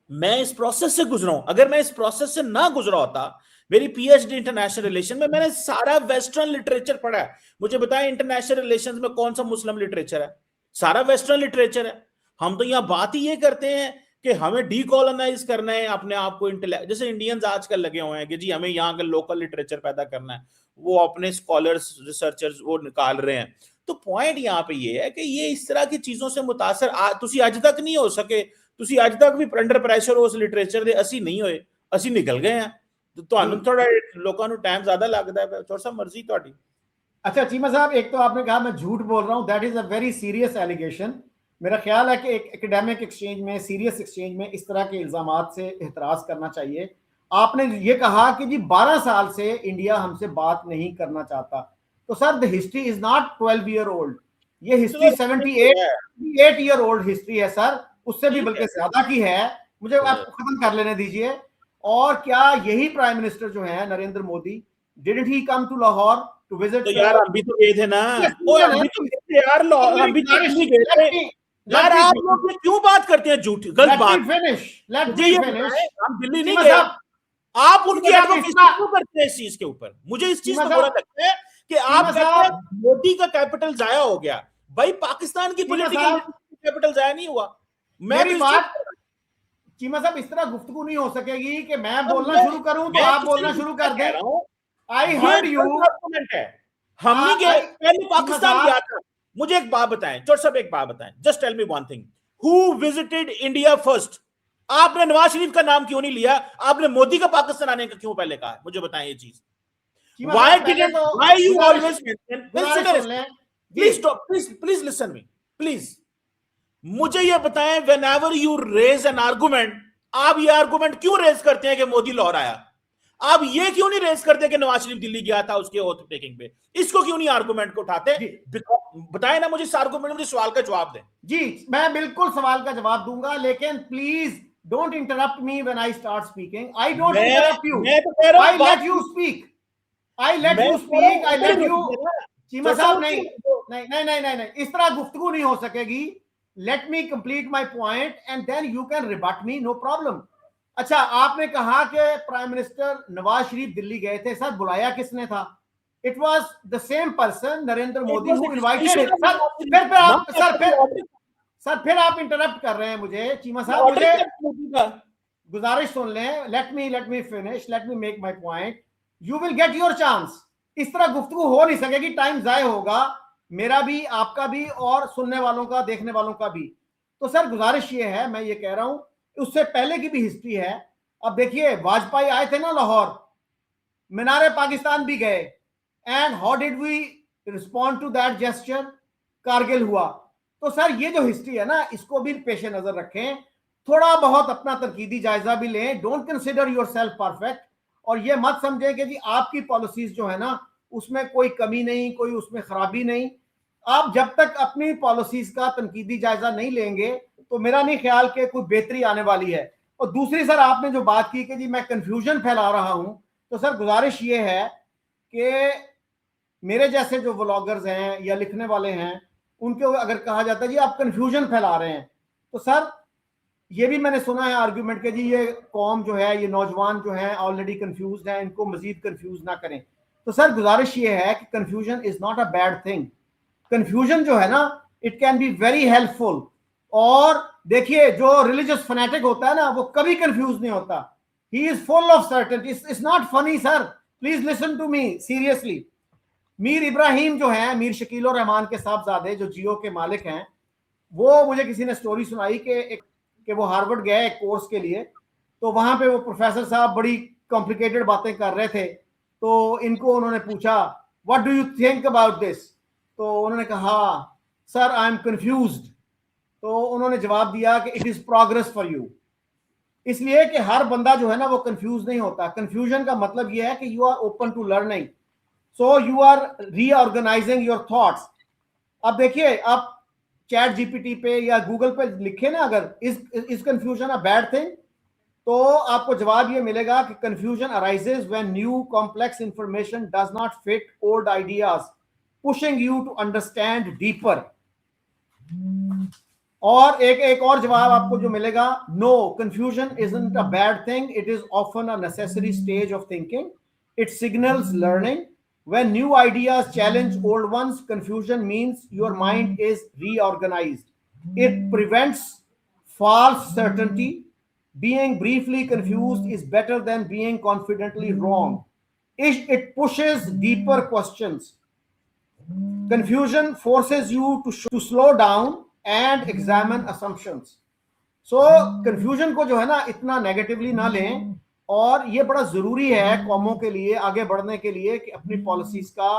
मैं इस प्रोसेस से गुजरा हूं. अगर मैं इस प्रोसेस से ना गुजरा होता, मेरी पीएचडी इंटरनेशनल रिलेशन में, मैंने सारा वेस्टर्न लिटरेचर पढ़ा है. मुझे बताएं इंटरनेशनल रिलेशंस में कौन सा मुस्लिम लिटरेचर है? सारा वेस्टर्न लिटरेचर है. हम तो यहाँ बात ही ये करते हैं कि हमें डीकोलोनाइज करना है अपने आप को. जैसे इंडियंस आजकल लगे हुए हैं कि जी हमें यहाँ का लोकल लिटरेचर पैदा करना है, वो अपने स्कॉलर्स रिसर्चर्स वो निकाल रहे हैं. तो पॉइंट यहाँ पे ये है कि ये इस तरह की चीजों से मुतासर तुसी आज तक नहीं हो सके. ਤੁਸੀਂ ਅੱਜ ਤੱਕ ਵੀ ਅੰਡਰ ਪ੍ਰੈਸ਼ਰ ਉਸ ਲਿਟਰੇਚਰ ਦੇ, ਅਸੀਂ ਨਹੀਂ ਹੋਏ, ਅਸੀਂ ਨਿਕਲ ਗਏ ਆ. ਤੁਹਾਨੂੰ ਥੋੜਾ ਲੋਕਾਂ ਨੂੰ ਟਾਈਮ ਜ਼ਿਆਦਾ ਲੱਗਦਾ ਹੈ. ਥੋੜਾ ਸਾ ਮਰਜ਼ੀ ਤੁਹਾਡੀ. अच्छा चीमा साहब, एक तो आपने कहा मैं झूठ बोल रहा हूं, that is a very serious allegation. मेरा ख्याल है कि एक एकेडमिक एक्सचेंज में, सीरियस एक्सचेंज में इस तरह के इल्जामात से एहतराज करना चाहिए. आपने ये कहा कि जी 12 साल से इंडिया हमसे बात नहीं करना चाहता. तो sir the history is not 12 year old, ये हिस्ट्री 78 ईयर ओल्ड हिस्ट्री है सर, उससे भी बल्कि ज्यादा की है. मुझे आपको खत्म कर लेने दीजिए. और क्या यही प्राइम मिनिस्टर जो है Narendra Modi, didn't he come to Lahore to visit? तो यार हम भी तो गए थे ना. वो हम भी तो गए थे यार, हम भी तो गए थे यार. आप लोग क्यों बात करते हैं झूठ, गलत बात. हम दिल्ली नहीं गए. आप उनकी एडवोकेसी क्यों करते हैं इस चीज के ऊपर? मुझे इस चीज में बुरा लगता है कि आप कहते हैं मोदी का कैपिटल जाया हो गया. भाई पाकिस्तान की पॉलिटिकल कैपिटल जाया नहीं हुआ. मेरी बात चीमा साहब, इस तरह गुफ्तगू नहीं हो सकेगी कि मैं बोलना शुरू करूं तो आप बोलना शुरू कर दें. I heard you. हम नहीं गए, पहले पाकिस्तान गया था. मुझे एक बात बताएं चोट साहब, एक बात बताएं, just tell me one thing, who visited India first? आपने नवाज शरीफ का नाम क्यों नहीं लिया? आपने मोदी का पाकिस्तान आने का क्यों पहले कहा? मुझे बताएं ये चीज. Why you always mention? Please stop. Please listen me. Please. मुझे ये बताएं, whenever you raise an argument, आप ये आर्गुमेंट क्यों रेज करते हैं कि मोदी लाहौर आया? आप ये क्यों नहीं रेज करते कि नवाज शरीफ दिल्ली गया था उसके ओथ टेकिंग पे? इसको क्यों नहीं आर्गुमेंट को उठाते? बताएं ना मुझे इस आर्गुमेंट, मुझे सवाल का जवाब दें. जी मैं बिल्कुल सवाल का जवाब दूंगा, लेकिन please don't interrupt me when I start speaking. I don't interrupt you. I let you speak. I let you speak. I let you. Cheema साहब नहीं नहीं नहीं नहीं नहीं, इस तरह गुफ्तगू नहीं हो सकेगी. Let me complete my point and then you can rebut me, no problem. अच्छा, आपने कहा कि प्राइम मिनिस्टर नवाज शरीफ दिल्ली गए थे. सर बुलाया किसने था? It was the same person, Narendra Modi, who invited. Sir फिर आप इंटरप्ट कर रहे हैं मुझे. चीमा साहब मुझे गुजारिश सुन लें. Let me finish. Let me make my point. You will get your chance. इस तरह गुफ्तगू हो नहीं सकेगी, टाइम जाया होगा मेरा भी, आपका भी, और सुनने वालों का, देखने वालों का भी. तो सर गुजारिश ये है, मैं ये कह रहा हूं, उससे पहले की भी हिस्ट्री है. अब देखिए वाजपेयी आए थे ना लाहौर, मीनारे पाकिस्तान भी गए, and how did we respond to that gesture? Kargil हुआ. तो सर ये जो हिस्ट्री है ना, इसको भी पेश नजर रखें, थोड़ा बहुत अपना तनकीदी जायजा भी लें. डोंट कंसिडर योरसेल्फ परफेक्ट, और ये मत समझें कि जी आपकी पॉलिसीज जो है ना उसमें कोई कमी नहीं, कोई उसमें खराबी नहीं. आप जब तक अपनी पॉलिसीज का तनकीदी जायजा नहीं लेंगे तो मेरा नहीं ख्याल कि कोई बेहतरी आने वाली है. और दूसरी सर आपने जो बात की कि जी मैं कंफ्यूजन फैला रहा हूं, तो सर गुजारिश ये है कि मेरे जैसे जो व्लॉगर्स हैं या लिखने वाले हैं, उनको अगर कहा जाता है जी आप कंफ्यूजन फैला रहे हैं, तो सर ये भी मैंने सुना है आर्ग्यूमेंट के जी ये कौम जो है, ये नौजवान जो है ऑलरेडी कंफ्यूज हैं, इनको मजीद कंफ्यूज ना करें. तो सर गुजारिश ये है कि confusion is not a bad thing. Confusion जो है ना, it can be very helpful. और देखिए जो रिलीजियस फैनेटिक होता है ना, वो कभी कंफ्यूज नहीं होता. He is full of certainty. It's not funny sir, please listen to me seriously. Mir Ibrahim जो है, मीर शकील उर रहमान के साहबजादे जो जियो के मालिक हैं, वो मुझे किसी ने स्टोरी सुनाई कि वो हार्वर्ड गए एक कोर्स के लिए. तो वहां पे वो प्रोफेसर साहब बड़ी कॉम्प्लिकेटेड बातें कर रहे थे. तो इनको उन्होंने पूछा what do you think about this? तो उन्होंने कहा सर आई एम कंफ्यूज्ड. तो उन्होंने जवाब दिया कि it is progress for you. इसलिए कि हर बंदा जो है ना वो कंफ्यूज नहीं होता. कंफ्यूजन का मतलब यह है कि you are open to learning, so you are reorganising your thoughts. अब देखिए आप चैट जीपीटी पे या गूगल पे लिखे ना अगर is confusion a bad thing, तो आपको जवाब ये मिलेगा कि confusion arises when new complex information does not fit old ideas, pushing you to understand deeper. और एक और जवाब आपको जो मिलेगा, no, confusion isn't a bad thing, it is often a necessary stage of thinking, it signals learning, when new ideas challenge old ones, confusion means your mind is reorganized, it prevents false certainty, being briefly confused is better than being confidently wrong, it pushes deeper questions, confusion forces you to slow down and examine assumptions. So confusion को जो है ना इतना नेगेटिवली ना लें, और ये बड़ा जरूरी है कौमों के लिए आगे बढ़ने के लिए कि अपनी पॉलिसीज का,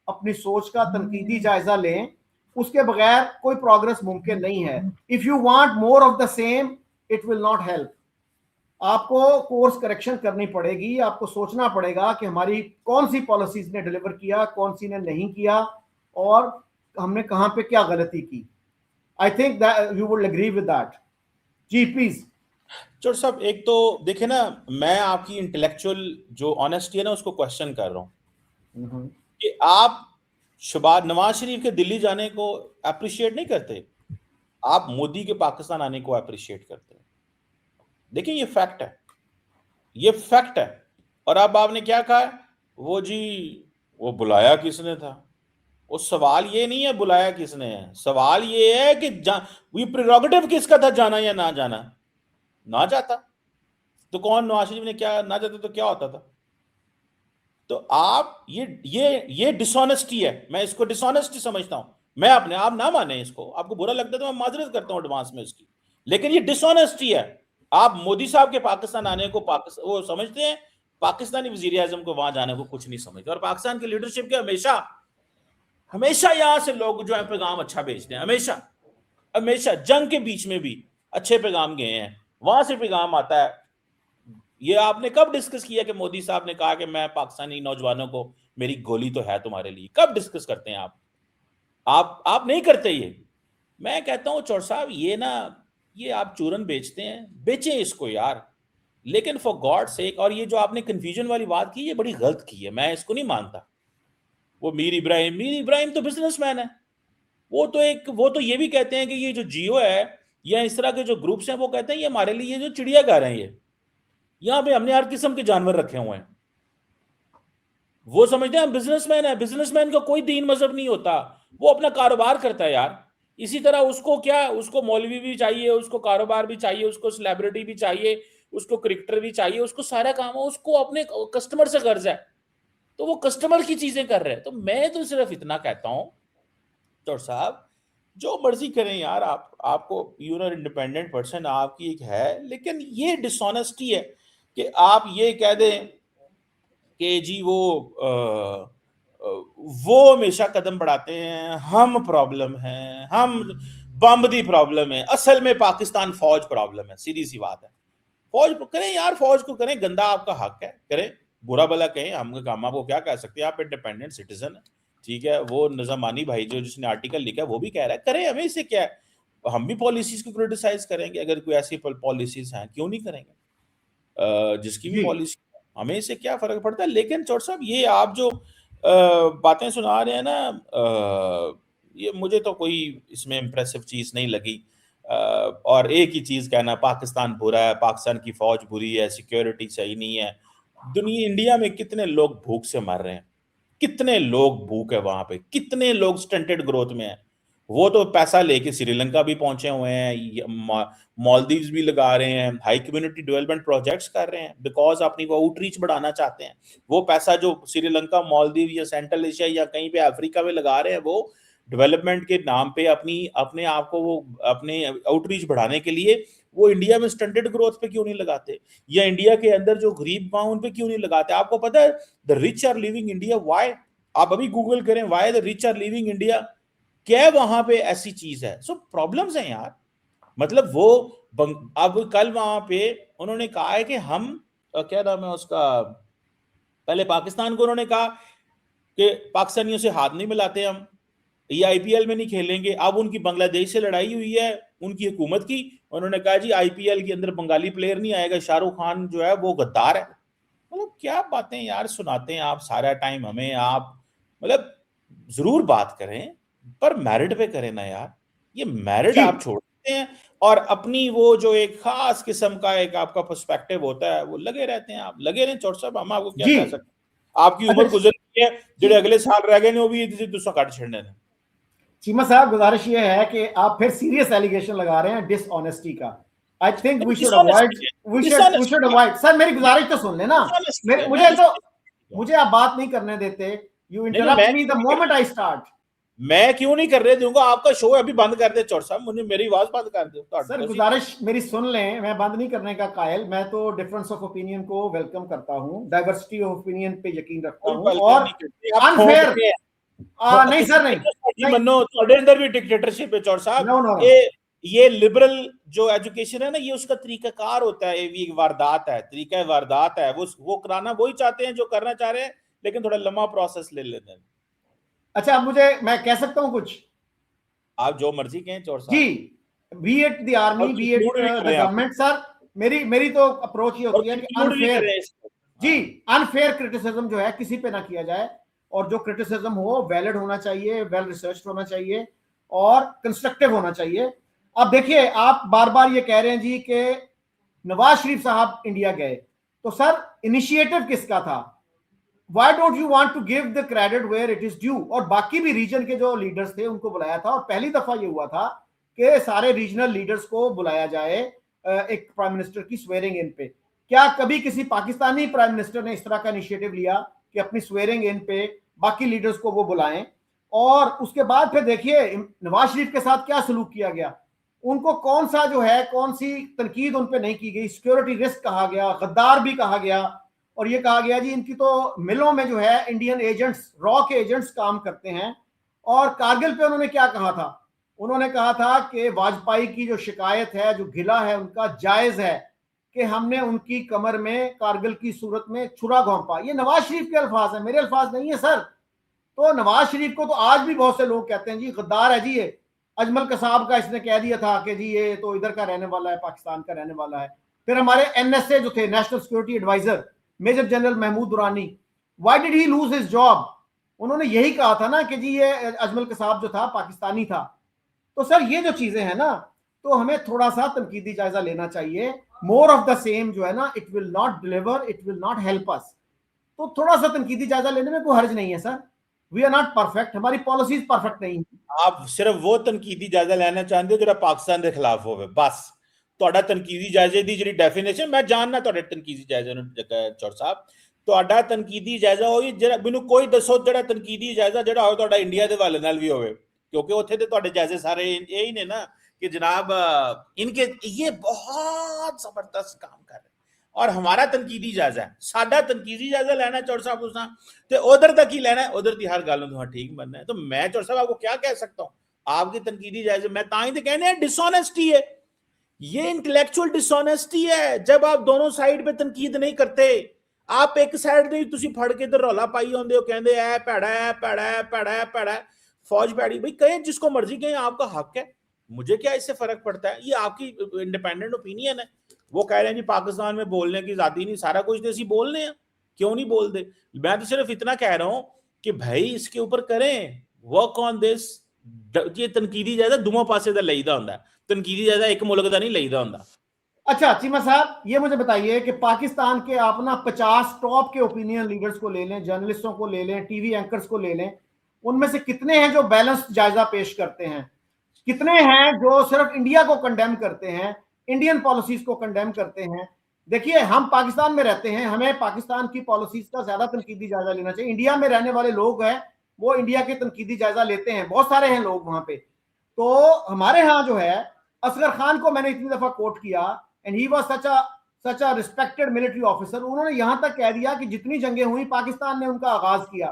अपनी सोच का तनकीदी जायजा लें, उसके बगैर कोई प्रोग्रेस मुमकिन नहीं है। If you want more of the same, it will not help. आपको कोर्स करेक्शन करनी पड़ेगी, आपको सोचना पड़ेगा कि हमारी कौन सी पॉलिसीज ने डिलीवर किया, कौन सी ने नहीं किया, और हमने कहां पे क्या गलती की। I think that you would agree with that. जी प्लीज। चोर साहब, एक तो देखिए ना, मैं आपकी इंटेलेक्चुअल जो ऑनेस्टी है ना उसको क्वेश्चन कर रहा हूं कि आप नवाज शरीफ के दिल्ली जाने को अप्रिशिएट नहीं करते, आप मोदी के पाकिस्तान आने को अप्रिशिएट करते हैं। देखिए ये फैक्ट है, ये फैक्ट है। और अब आपने क्या कहा, वो जी वो बुलाया किसने था, वो सवाल ये नहीं है बुलाया किसने है, सवाल ये है कि ये प्रेरोगेटिव किसका था जाना या ना जाना। ना जाता तो कौन, नवाज शरीफ ने क्या, ना जाता तो क्या होता था। तो आप ये डिसऑनेस्टी है, मैं इसको डिसऑनेस्टी समझता हूं। मैं अपने आप ना माने इसको, आपको बुरा लगता है तो मैं माजरत करता हूं एडवांस में इसकी, लेकिन ये डिसऑनेस्टी है। आप मोदी साहब के पाकिस्तान आने को वो समझते हैं, पाकिस्तानी वजीर आजम को वहां जाने को कुछ नहीं समझते। और पाकिस्तान की लीडरशिप के हमेशा यहां से लोग जो है पैगाम अच्छा भेजते हैं, हमेशा हमेशा जंग के बीच में भी अच्छे पैगाम गए हैं, वहां से पैगाम आता है। ये आपने कब डिस्कस किया कि मोदी साहब ने कहा कि मैं पाकिस्तानी नौजवानों को, मेरी गोली तो है तुम्हारे लिए, कब डिस्कस करते हैं आप नहीं करते ये। मैं कहता हूं चौर साहब, ये आप चूरन बेचते हैं, बेचें इसको यार, लेकिन फॉर गॉड सेक। और ये जो आपने कंफ्यूजन वाली बात की, ये बड़ी गलत की है, मैं इसको नहीं मानता। वो मीर इब्राहिम तो बिजनेसमैन है, वो तो ये भी कहते हैं कि ये जो जियो है या इस तरह के जो ग्रुप्स हैं, वो कहते हैं ये हमारे लिए ये जो चिड़ियाघर है, ये यहां पे हमने हर किस्म के जानवर रखे हुए हैं। वो समझते हैं बिजनेसमैन है, बिजनेसमैन का कोई दीन मजहब नहीं होता, वो अपना कारोबार करता है यार। इसी तरह उसको मौलवी भी चाहिए, उसको कारोबार भी चाहिए, उसको सेलिब्रिटी भी चाहिए, उसको क्रिकेटर भी चाहिए, उसको सारा काम है, उसको अपने कस्टमर से कर्ज है, तो वो कस्टमर की चीजें कर रहे हैं। तो मैं तो सिर्फ इतना कहता हूं चौर साहब, जो मर्जी करें यार, आपको यूनर इंडिपेंडेंट पर्सन आपकी एक है, लेकिन ये डिसऑनेस्टी है कि आप ये कह दें कि जी वो हमेशा कदम बढ़ाते हैं, हम प्रॉब्लम है, हम बम दी प्रॉब्लम है। असल में पाकिस्तान फौज प्रॉब्लम है, सीधी सी बात है। फौज करें यार, फौज को करें, गंदा आपका हक है, करें, बुरा भला कहें, हम आपको क्या कह सकते हैं, आप इंडिपेंडेंट सिटीजन है, ठीक है। वो नजमानी भाई जो जिसने आर्टिकल लिखा है वो भी कह रहा है, करें, हमें इससे क्या है, हम भी पॉलिसीज को क्रिटिसाइज करेंगे, अगर कोई ऐसी पॉलिसीज हैं क्यों नहीं करेंगे, जिसकी भी जी पॉलिसी, हमें इससे क्या फर्क पड़ता है। लेकिन चौट साहब, ये आप जो बातें सुना रहे हैं ना, ये मुझे तो कोई इसमें इम्प्रेसिव चीज नहीं लगी। और एक ही चीज कहना, पाकिस्तान बुरा है, पाकिस्तान की फौज बुरी है, सिक्योरिटी सही नहीं है। इंडिया में कितने लोग भूख से मर रहे हैं, कितने लोग भूख है वहां पे, कितने लोग स्टंटेड ग्रोथ में है। वो तो पैसा लेके श्रीलंका भी पहुंचे हुए हैं, मालदीव्स भी लगा रहे हैं, हाई कम्युनिटी डेवलपमेंट प्रोजेक्ट्स कर रहे हैं, बिकॉज अपनी वो आउटरीच बढ़ाना चाहते हैं। वो पैसा जो श्रीलंका, मालदीव या सेंट्रल एशिया या कहीं पे अफ्रीका में लगा रहे हैं, वो डेवलपमेंट के नाम पे अपने आप को, वो अपने आउटरीच बढ़ाने के लिए, वो इंडिया में स्टंटेड ग्रोथ पे क्यों नहीं लगाते, या इंडिया के अंदर जो गरीब गांव उन पे क्यों नहीं लगाते। आपको पता है the rich are living India, why, आप अभी गूगल करें, why the rich are living India, क्या वहां पे ऐसी चीज है। सो प्रॉब्लम्स हैं यार, मतलब वो अब कल वहां पे उन्होंने कहा है कि हम क्या नाम है उसका, पहले पाकिस्तान को उन्होंने कहा कि पाकिस्तानियों से हाथ नहीं मिलाते हम, ये आईपीएल में नहीं खेलेंगे। अब उनकी बांग्लादेश से लड़ाई हुई है उनकी हुकूमत की, उन्होंने कहा जी आईपीएल के अंदर बंगाली प्लेयर नहीं आएगा, शाहरुख खान जो है वो गद्दार है। मतलब क्या बातें यार सुनाते हैं आप सारा टाइम हमें। आप मतलब जरूर बात करें पर मेरिट पे करें ना यार, ये मैरिड आप छोड़ देते हैं और अपनी वो जो एक खास किस्म का एक आपका पर्सपेक्टिव होता है वो लगे रहते हैं। आप लगे रहें चौर साहब, हम आपको क्या कह सकते हैं। आपकी उम्र गुजर गई है, जो अगले साल रह गए ने वो भी दूसरा काट छेड़ने ने। चीमा साहब, गुजारिश ये है कि आप फिर सीरियस एलिगेशन लगा रहे हैं डिसऑनेस्टी का। I think we should avoid sir, मेरी गुजारिश तो सुन लेना। मुझे आप बात नहीं करने देते। You interrupt me the moment I start. मैं क्यों नहीं करने दूंगा? आपका शो अभी बंद कर दे चौर साहब, मुझे मेरी आवाज बंद कर दो। सर गुजारिश मेरी सुन लें, मैं बंद नहीं करने का कायल। मैं तो डिफरेंस ऑफ ओपिनियन को वेलकम करता हूं, डाइवर्सिटी ऑफ ओपिनियन पे यकीन रखता हूं, और अनफेयर नहीं सर, नहीं मनो ਤੁਹਾਡੇ अंदर भी डिक्टेटरशिप है चौर साहब। ये लिबरल जो एजुकेशन है ना, ये उसका तरीकाकार होता है, ये भी एक वारदात है, तरीका वारदात है। वो कराना वही चाहते हैं जो करना चाह रहे हैं, लेकिन थोड़ा लंबा प्रोसेस ले लेते हैं। अच्छा, अब मुझे, मैं कह सकता हूं कुछ? आप जो मर्जी कहें चौर साहब ji. Be at the army, be at the government sir, मेरी तो अप्रोच ये होती है कि अनफेयर, जी, अनफेयर क्रिटिसिज्म जो है किसी पे ना किया जाए, और जो क्रिटिसिज्म हो वैलिड होना चाहिए, वेल रिसर्च्ड होना चाहिए और कंस्ट्रक्टिव होना चाहिए। अब देखिए, आप बार बार ये कह रहे हैं जी कि नवाज शरीफ साहब इंडिया गए, तो सर इनिशिएटिव किसका था? Why don't you want to give the credit where it is due? और बाकी भी रीजन के जो लीडर्स थे उनको बुलाया था, और पहली दफा ये हुआ था कि सारे रीजनल लीडर्स को बुलाया जाए एक प्राइम मिनिस्टर की स्वेरिंग इन पे। क्या कभी किसी पाकिस्तानी प्राइम मिनिस्टर ने इस तरह का इनिशिएटिव लिया कि अपनी स्वेरिंग इन पे बाकी लीडर्स को वो बुलाएं? और उसके बाद फिर देखिए नवाज शरीफ के साथ क्या सलूक किया गया। उनको कौन सा जो है, कौन सी तनकीद उन पे नहीं की गई। सिक्योरिटी रिस्क कहा गया, गद्दार भी कहा गया, और ये कहा गया जी इनकी तो मिलों में जो है इंडियन एजेंट्स, रॉ के एजेंट्स काम करते हैं। और कारगिल पे उन्होंने क्या कहा था? उन्होंने कहा था कि वाजपेयी की जो शिकायत है, जो गिला है उनका, जायज है कि हमने उनकी कमर में कारगिल की सूरत में छुरा घोंपा। ये नवाज शरीफ के अल्फाज हैं, मेरे अल्फाज नहीं है सर। तो नवाज शरीफ को तो आज भी बहुत से लोग कहते हैं जी गद्दार है जी ये। अजमल कसाब का इसने कह दिया था कि जी ये तो इधर का रहने वाला है, पाकिस्तान का रहने वाला है। फिर हमारे एनएसए जो थे, national security adviser, major general Mahmud Durrani, why did he lose his job? उन्होंने यही कहा था ना कि जी ये अजमल कसाब जो था पाकिस्तानी था। तो सर ये जो चीजें हैं ना, तो हमें थोड़ा सा तनकीदी जायजा लेना चाहिए। मोर ऑफ द सेम जो है ना, it will not deliver, it will not help us. तो थोड़ा सा तनकीदी जायजा लेने में कोई हर्ज नहीं है sir. We are not perfect, हमारी पॉलिसीज परफेक्ट नहीं। आप सिर्फ वो तनकीदी जायजा लेना चाहते हो जो पाकिस्तान के खिलाफ होवे, बस। ਤੁਹਾਡਾ ਤਨਕੀਦੀ ਜਾਇਜ਼ੇ ਦੀ ਜਿਹੜੀ ਡੈਫੀਨੇਸ਼ਨ ਮੈਂ ਜਾਣਨਾ, ਤੁਹਾਡੇ ਤਨਕੀਦੀ ਜਾਇਜ਼ੇ ਨੂੰ ਚੌਰ ਸਾਹਿਬ, ਤੁਹਾਡਾ ਤਨਕੀਦੀ ਜਾਇਜ਼ਾ ਹੋਈ ਜਿਹੜਾ, ਮੈਨੂੰ ਕੋਈ ਦੱਸੋ ਜਿਹੜਾ ਤਨਕੀਦੀ ਜਾਇਜ਼ਾ ਜਿਹੜਾ ਹੋਵੇ ਤੁਹਾਡਾ ਇੰਡੀਆ ਦੇ ਹਵਾਲੇ ਨਾਲ ਵੀ ਹੋਵੇ, क्योंकि ਉੱਥੇ ਤੇ ਤੁਹਾਡੇ ਜਾਇਜ਼ੇ ਸਾਰੇ ਇਹ ਹੀ ਨੇ ਨਾ कि जनाब इनके ये बहुत जबरदस्त काम कर रहे हैं और हमारा तनकीदी जायजा है, साडा तनकीदी जायजा लेना चौर साहब उसना ते उधर तक ही लेना है, उधर की हर गल तुहां ठीक बनना है। तो मैं चौर साहब आपको क्या कह सकता हूं, आपकी तनकीदी जायजा मैं ताई ते कहने डिसऑनेस्टी है, ये इंटेलेक्चुअल डिसऑनेस्टी है। जब आप दोनों साइड पे तनकीद नहीं करते, आप एक साइड दे तुसी फड़ के इधर रौला पाई होंदे हो, कहंदे ऐ भैड़ा है, भैड़ा है, भैड़ा है, भैड़ा है, फौज भैड़ी। भाई कहें जिसको मर्जी कहें, आपका हक है, मुझे क्या इससे फर्क पड़ता है, ये आपकी इंडिपेंडेंट ओपिनियन है। वो कह रहे हैं जी पाकिस्तान में बोलने की आजादी नहीं, सारा कुछ तो ऐसी बोलने हैं, क्यों नहीं बोल दे। मैं तो सिर्फ इतना कह रहा हूं कि भाई इसके ऊपर करें, वर्क ऑन दिस। ये तनकीदी जायजा दोनों पासे दा लईदा हुंदा है, तनकीदी जायजा एक मुल्क दा नहीं लईदा हुंदा। अच्छा चीमा साहब, ये मुझे बताइए कि पाकिस्तान के आप ना 50 टॉप के ओपिनियन लीडर्स को ले लें, जर्नलिस्टों को ले लें, टीवी एंकर्स को ले लें, उनमें से कितने हैं जो बैलेंस्ड जायजा पेश करते हैं? कितने हैं जो सिर्फ इंडिया को कंडेम करते हैं, इंडियन पॉलिसीज को कंडेम करते हैं? देखिए, हम पाकिस्तान में रहते हैं, हमें पाकिस्तान की पॉलिसीज का ज्यादा तनकीदी जायजा लेना चाहिए। इंडिया में रहने वाले लोग हैं वो इंडिया के तनकीदी जायजा लेते हैं, बहुत सारे हैं लोग वहां पे। तो हमारे यहाँ जो है, असगर खान को मैंने इतनी दफा कोट किया, and he was such a respected military officer. उन्होंने यहां तक कह दिया कि जितनी जंगें हुई पाकिस्तान ने उनका आगाज किया।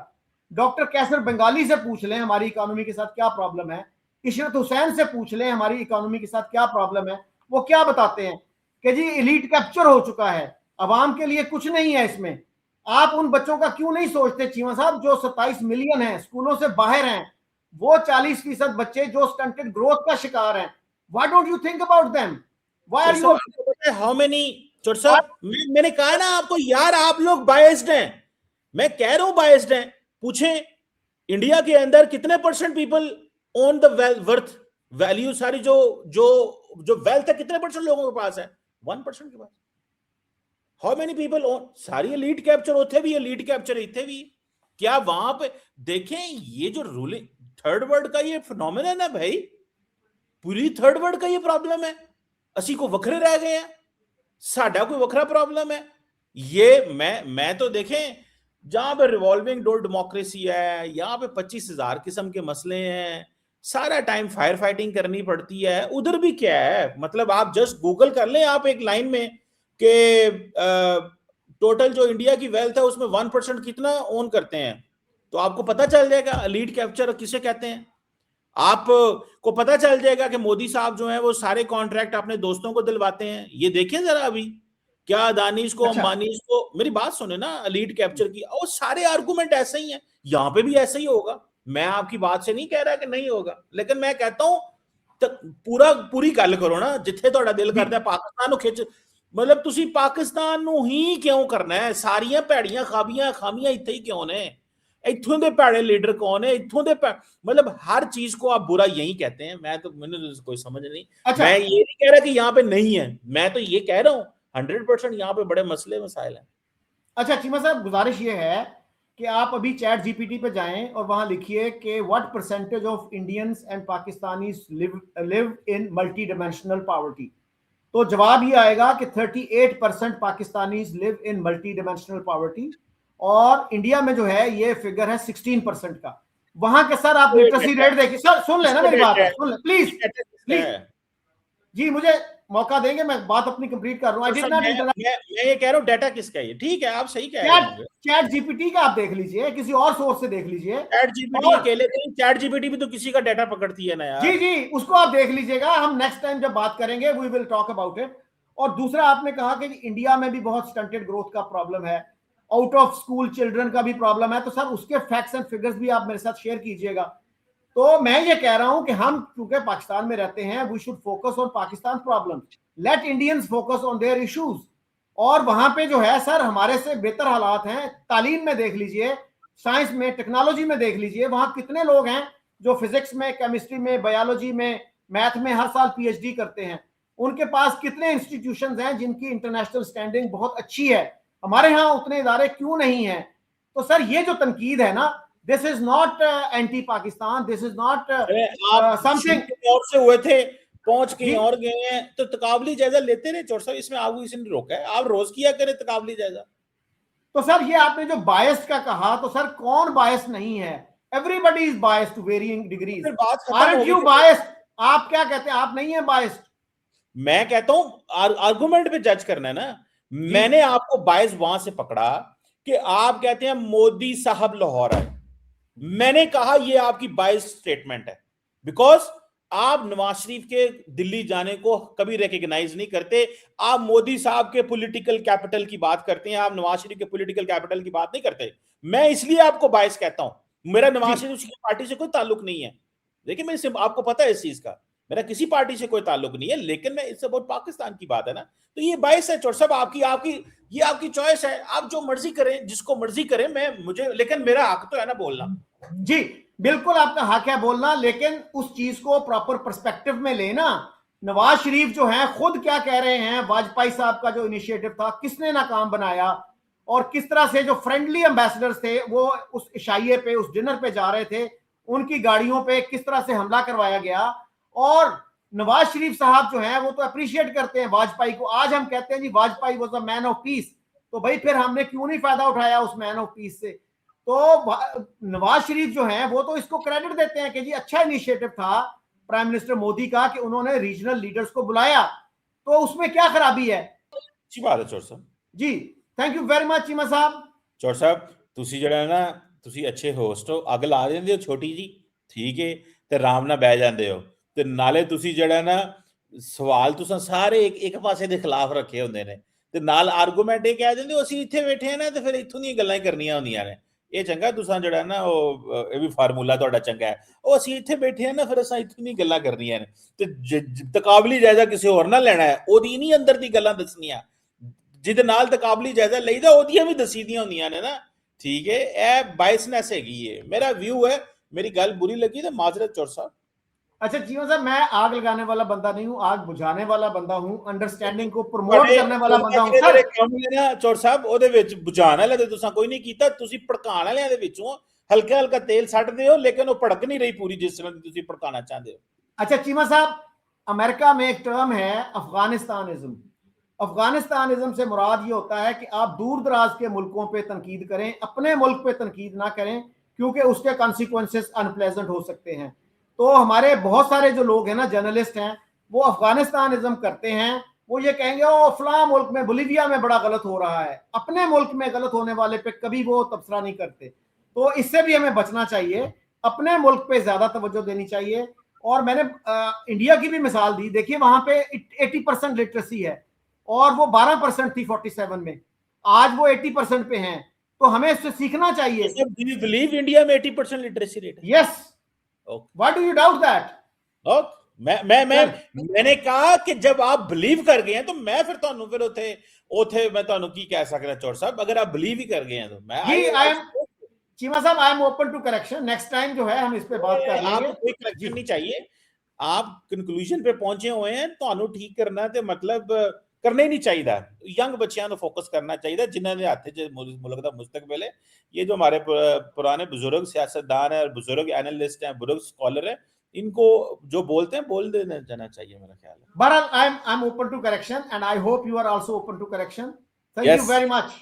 डॉक्टर कैसर बंगाली से पूछ लें हमारी इकोनॉमी के साथ क्या प्रॉब्लम है, इशरत हुसैन से पूछ लें हमारी इकोनॉमी के साथ क्या प्रॉब्लम है, वो क्या बताते हैं कि जी एलीट कैप्चर हो चुका है, अवाम के लिए कुछ नहीं है इसमें। आप उन बच्चों का क्यों नहीं सोचते चीमा साहब जो 27 मिलियन हैं, स्कूलों से बाहर हैं, वो 40% बच्चे जो स्टंटेड ग्रोथ का शिकार हैं? Why don't you think about them? Why are you how many चोर साहब, मैंने कहा ना आपको यार, आप लोग बायस्ड हैं, मैं कह रहा हूं बायस्ड हैं। पूछें इंडिया के अंदर कितने % पीपल ओन द वैल्यू सारी जो जो जो वेल्थ है कितने परसेंट लोगों के पास है? 1% के पास। How many people own? सारी एलीट कैप्चर होते भी, एलीट कैप्चर इतने भी। क्या वहां पे देखें ये जो रूलिंग थर्ड वर्ल्ड का ये फिनोमिनन है भाई, पूरी थर्ड वर्ल्ड का ये प्रॉब्लम है। असी को वखरे रह गए हैं, साडा कोई वखरा प्रॉब्लम है ये। मैं तो देखें जहां पे रिवॉल्विंग डोर डेमोक्रेसी है, यहाँ पे 25,000 किस्म के मसले हैं, सारा टाइम फायर फाइटिंग करनी पड़ती है। उधर भी क्या है, मतलब आप जस्ट गूगल कर लें आप एक लाइन में कि टोटल जो इंडिया की वेल्थ है उसमें 1% कितना ओन करते हैं, तो आपको पता चल जाएगा एलीट कैप्चर किसे कहते हैं। आपको पता चल जाएगा कि मोदी साहब जो है वो सारे कॉन्ट्रैक्ट अपने दोस्तों को दिलवाते हैं। ये देखें जरा अभी, क्या अदानीश को, अच्छा। अंबानीश को, मेरी बात सुने ना, एलीट कैप्चर की, और सारे आर्गुमेंट ऐसे ही हैं। यहाँ पे भी ऐसे ही होगा। मैं आपकी बात से नहीं कह रहा कि नहीं होगा, लेकिन मैं कहता हूं पूरी गल करो ना, जिथे ਤੁਹਾਡਾ दिल करता है पाकिस्तान ਨੂੰ खिच, मतलब ਤੁਸੀਂ ਪਾਕਿਸਤਾਨ ਨੂੰ ਹੀ ਕਿਉਂ ਕਰਨਾ ਹੈ? ਸਾਰੀਆਂ ਭੈੜੀਆਂ ਖਾਮੀਆਂ ਇੱਥੇ ਹੀ ਕਿਉਂ ਨੇ? इत्थों के भैड़े लीडर कौन है? इत्थों के मतलब हर चीज को आप बुरा यही कहते हैं। मैंने तो कोई समझ नहीं। अच्छा। मैं ये नहीं कह रहा कि यहाँ पे नहीं है, मैं तो ये कह रहा हूँ 100% यहाँ पे बड़े मसले मसाइल हैं। अच्छा चीमा साहब, गुजारिश ये है कि आप अभी चैट जीपीटी पे जाएं और वहां लिखिए कि what percentage of Indians and Pakistanis live in multi dimensional poverty. तो जवाब ये आएगा कि 38% Pakistanis live in multi dimensional poverty, और इंडिया में जो है ये फिगर है 16% का। वहां के सर आप लिटरेसी रेट देखिए सर, सुन लेना मेरी बात, सुन ले प्लीज प्लीज जी, मुझे मौका देंगे, मैं बात अपनी कंप्लीट कर रहा हूं। मैं ये कह रहा हूं डेटा किसका है? ठीक है, आप सही कह रहे हैं। चैट जीपीटी का आप देख लीजिए, किसी और सोर्स से देख लीजिए। चैट जीपीटी अकेले नहीं, चैट जीपीटी भी तो किसी का डेटा पकड़ती है ना यार। जी जी, उसको आप देख लीजिएगा, हम नेक्स्ट टाइम जब बात करेंगे we will talk about it. और दूसरा आपने कहा कि इंडिया में भी बहुत स्टंटेड ग्रोथ का प्रॉब्लम है, आउट ऑफ स्कूल चिल्ड्रन का भी प्रॉब्लम है, तो सर उसके फैक्ट्स एंड फिगर्स भी आप मेरे साथ शेयर कीजिएगा। तो मैं ये कह रहा हूं कि हम क्योंकि पाकिस्तान में रहते हैं, we should focus on Pakistan problem, let Indians focus on their issues. और वहां पे जो है सर हमारे से बेहतर हालात हैं। तालीम में देख लीजिए, साइंस में, टेक्नोलॉजी में देख लीजिए, वहां कितने लोग हैं जो फिजिक्स में, केमिस्ट्री में, बायोलॉजी में, मैथ में हर साल पीएचडी करते हैं। उनके पास कितने इंस्टीट्यूशंस हैं जिनकी इंटरनेशनल स्टैंडिंग बहुत अच्छी है। हमारे यहाँ उतने इदारे क्यों नहीं है? तो सर ये जो तनकीद है ना, this is not anti Pakistan, this is not something और से हुए थे, पहुंच के और गए हैं, तो तकाबली जायजा लेते रहे चौर साहब, इसमें आपको किसी ने रोका है? आप रोज किया करें तकाबली जायजा। तो सर ये आपने जो बायस का कहा, तो सर कौन बायस नहीं है? Everybody is biased to varying degrees. Aren't you biased? आप क्या कहते हैं, आप नहीं है बायस्ड? मैं कहता हूं आर्गुमेंट पे जज करना है ना। मैंने आपको बायस वहां से पकड़ा कि आप कहते हैं मोदी साहब लाहौर आए। मैंने कहा ये आपकी बायस स्टेटमेंट है, बिकॉज आप नवाज शरीफ के दिल्ली जाने को कभी रिकॉग्नाइज नहीं करते। आप मोदी साहब के पॉलिटिकल कैपिटल की बात करते हैं, आप नवाज शरीफ के पॉलिटिकल कैपिटल की बात नहीं करते। मैं इसलिए आपको बायस कहता हूं। मेरा नवाज शरीफ की पार्टी से कोई ताल्लुक नहीं है, लेकिन मैं आपको पता है इस चीज का, मेरा किसी पार्टी से कोई ताल्लुक नहीं है, लेकिन मैं इससे बहुत पाकिस्तान की बात है ना, तो ये बायस है चौर साहब आपकी ये आपकी चॉइस है, आप जो मर्जी करें, जिसको मर्जी करें, लेकिन मेरा हक तो है ना बोलना। जी बिल्कुल आपका हक है बोलना, लेकिन उस चीज को प्रॉपर पर्सपेक्टिव में लेना। नवाज शरीफ जो हैं खुद क्या कह रहे हैं, वाजपेयी साहब का जो इनिशिएटिव था किसने नाकाम बनाया, और किस तरह से जो फ्रेंडली एम्बेसडर्स थे वो उस इशाइये पे, उस डिनर पे जा रहे थे, उनकी गाड़ियों पे किस तरह से हमला करवाया गया। और नवाज शरीफ साहब जो हैं वो तो अप्रिशिएट करते हैं वाजपेयी को। आज हम कहते हैं जी Vajpayee was a man of peace, तो भाई फिर हमने क्यों नहीं फायदा उठाया उस मैन ऑफ पीस से? तो नवाज शरीफ जो हैं वो तो इसको क्रेडिट देते हैं कि जी अच्छा इनिशिएटिव था प्राइम मिनिस्टर मोदी का कि उन्होंने रीजनल लीडर्स को बुलाया, तो उसमें क्या खराबी है? अच्छी बात है चौर साहब ji, thank you very much Cheema साहब। चौर साहब ਤੁਸੀਂ ਜਿਹੜਾ ਨਾ, ਤੁਸੀਂ ਅੱਛੇ ਹੋਸਟ ਹੋ, ਅੱਗ ਲਾ ਦਿੰਦੇ ਹੋ ਛੋਟੀ ਜੀ, ਠੀਕ ਹੈ, ਤੇ ਆਰਾਮ ਨਾਲ ਬਹਿ ਜਾਂਦੇ ਹੋ, ਤੇ ਨਾਲੇ ਤੁਸੀਂ ਜਿਹੜਾ ਨਾ ਸਵਾਲ ਤੁਸੀਂ ਸਾਰੇ ਇੱਕ ਪਾਸੇ ਦੇ ਖਿਲਾਫ ਰੱਖੇ ਹੁੰਦੇ ਨੇ, ਤੇ ਨਾਲ ਆਰਗੂਮੈਂਟ ਇਹ ਕਹਿ ਦਿੰਦੇ ਹੋ ਅਸੀਂ ਇੱਥੇ ਬੈਠੇ ਆ ਨਾ, ਤੇ ਫਿਰ ਇੱਥੋਂ ਦੀਆਂ ਗੱਲਾਂ ਹੀ ਕਰਨੀਆਂ ਹੁੰਦੀਆਂ ਨੇ। ਇਹ ਚੰਗਾ ਤੁਸੀਂ ਜਿਹੜਾ ਨਾ ਉਹ ਇਹ ਵੀ ਫਾਰਮੂਲਾ ਤੁਹਾਡਾ ਚੰਗਾ ਹੈ, ਉਹ ਅਸੀਂ ਇੱਥੇ ਬੈਠੇ ਆ ਨਾ ਫਿਰ ਅਸੀਂ ਇੱਥੋਂ ਦੀਆਂ ਗੱਲਾਂ ਕਰਨੀਆਂ ਨੇ, ਤੇ ਤਕਾਬਲੀ ਜਾਇਜ਼ਾ ਕਿਸੇ ਹੋਰ ਨਾਲ ਲੈਣਾ ਹੈ, ਉਹਦੀ ਨਹੀਂ ਅੰਦਰ ਦੀ ਗੱਲਾਂ ਦੱਸਣੀਆਂ, ਜਿਹਦੇ ਨਾਲ ਤਕਾਬਲੀ ਜਾਇਜ਼ਾ ਲਈਦਾ ਉਹਦੀਆਂ ਵੀ ਦਸੀਦੀਆਂ ਹੁੰਦੀਆਂ ਨੇ ਨਾ, ਠੀਕ ਹੈ। ਇਹ ਬਾਇਸਨੈਸ ਹੈਗੀ ਹੈ, ਮੇਰਾ ਵਿਊ ਹੈ, ਮੇਰੀ ਗੱਲ ਬੁਰੀ ਲੱਗੀ ਤਾਂ ਮਾਜ਼ਰਤ ਚੌਰ ਸਾਹਿਬ। अच्छा चीमा साहब, मैं आग लगाने वाला बंदा नहीं हूं, आग बुझाने वाला बंदा हूं, अंडरस्टैंडिंग को प्रमोट करने वाला बंदा हूं सर। ਕੰਮ ਨੇ ਨਾ ਚੌੜ ਸਾਹਿਬ, ਉਹਦੇ ਵਿੱਚ ਬੁਝਾਉਣ ਵਾਲੇ ਤੇ ਤੁਸੀਂ ਕੋਈ ਨਹੀਂ ਕੀਤਾ, ਤੁਸੀਂ ਭੜਕਾਉਣ ਵਾਲਿਆਂ ਦੇ ਵਿੱਚੋਂ ਹਲਕਾ ਹਲਕਾ ਤੇਲ ਛੱਡਦੇ ਹੋ, ਲੇਕਿਨ ਉਹ ਭੜਕ ਨਹੀਂ ਰਹੀ ਪੂਰੀ ਜਿਸ ਤਰ੍ਹਾਂ ਤੁਸੀਂ ਭੜਕਾਉਣਾ ਚਾਹੁੰਦੇ ਹੋ। अच्छा चीमा साहब, अमेरिका में एक टर्म है अफगानिस्तानिज्म। अफगानिस्तानिज्म से मुराद ये होता है कि आप दूर दराज के मुल्कों पे तनकीद करें, अपने मुल्क पे तनकीद ना करें, क्योंकि उसके कॉन्सिक्वेंसेस अनप्लेजेंट हो सकते हैं। तो हमारे बहुत सारे जो लोग हैं ना, जर्नलिस्ट हैं, वो अफगानिस्तानिज्म करते हैं। वो ये कहेंगे ओ फलां मुल्क में, बोलीविया में बड़ा गलत हो रहा है, अपने मुल्क में गलत होने वाले पे कभी वो तबसरा नहीं करते। तो इससे भी हमें बचना चाहिए, अपने मुल्क पे ज्यादा तवज्जो देनी चाहिए। और मैंने इंडिया की भी मिसाल दी, देखिए वहां पे 80% लिटरेसी है और वो 12% थी 47 में, आज वो 80% पे हैं। तो हमें इससे सीखना चाहिए। डू यू बिलीव इंडिया में 80% लिटरेसी रेट है? Yes, why do you doubt that? मैंने कहा कि जब आप बिलीव कर गए हैं तो मैं फिर ਤੁਹਾਨੂੰ ਫਿਰ ਉਥੇ मैं ਤੁਹਾਨੂੰ ਕੀ ਕਹਿ ਸਕਦਾ ਚੌੜ ਸਾਹਿਬ, अगर आप बिलीव ही कर गए हैं तो मैं आई एम चीमा साहब, I am open to correction. Next time जो है हम इस पे बात कर लेंगे। आपको कोई करेक्शन नहीं चाहिए, आप कंक्लूजन पे पहुंचे हुए हैं, ਤੁਹਾਨੂੰ ਠੀਕ ਕਰਨਾ ਤੇ ਮਤਲਬ करना ही नहीं चाहिए। यंग बच्चों को फोकस करना चाहिए जिन्होंने हाथ मुल्क का मुस्तकबिल है। ये जो हमारे पुराने बुजुर्ग सियासतदान है, बुजुर्ग एनालिस्ट हैं, बुजुर्ग स्कॉलर है, इनको जो बोलते हैं बोल देना जाना चाहिए, मेरा ख्याल है। बहरहाल I am open to correction and I hope you are also open to correction. Thank you very much.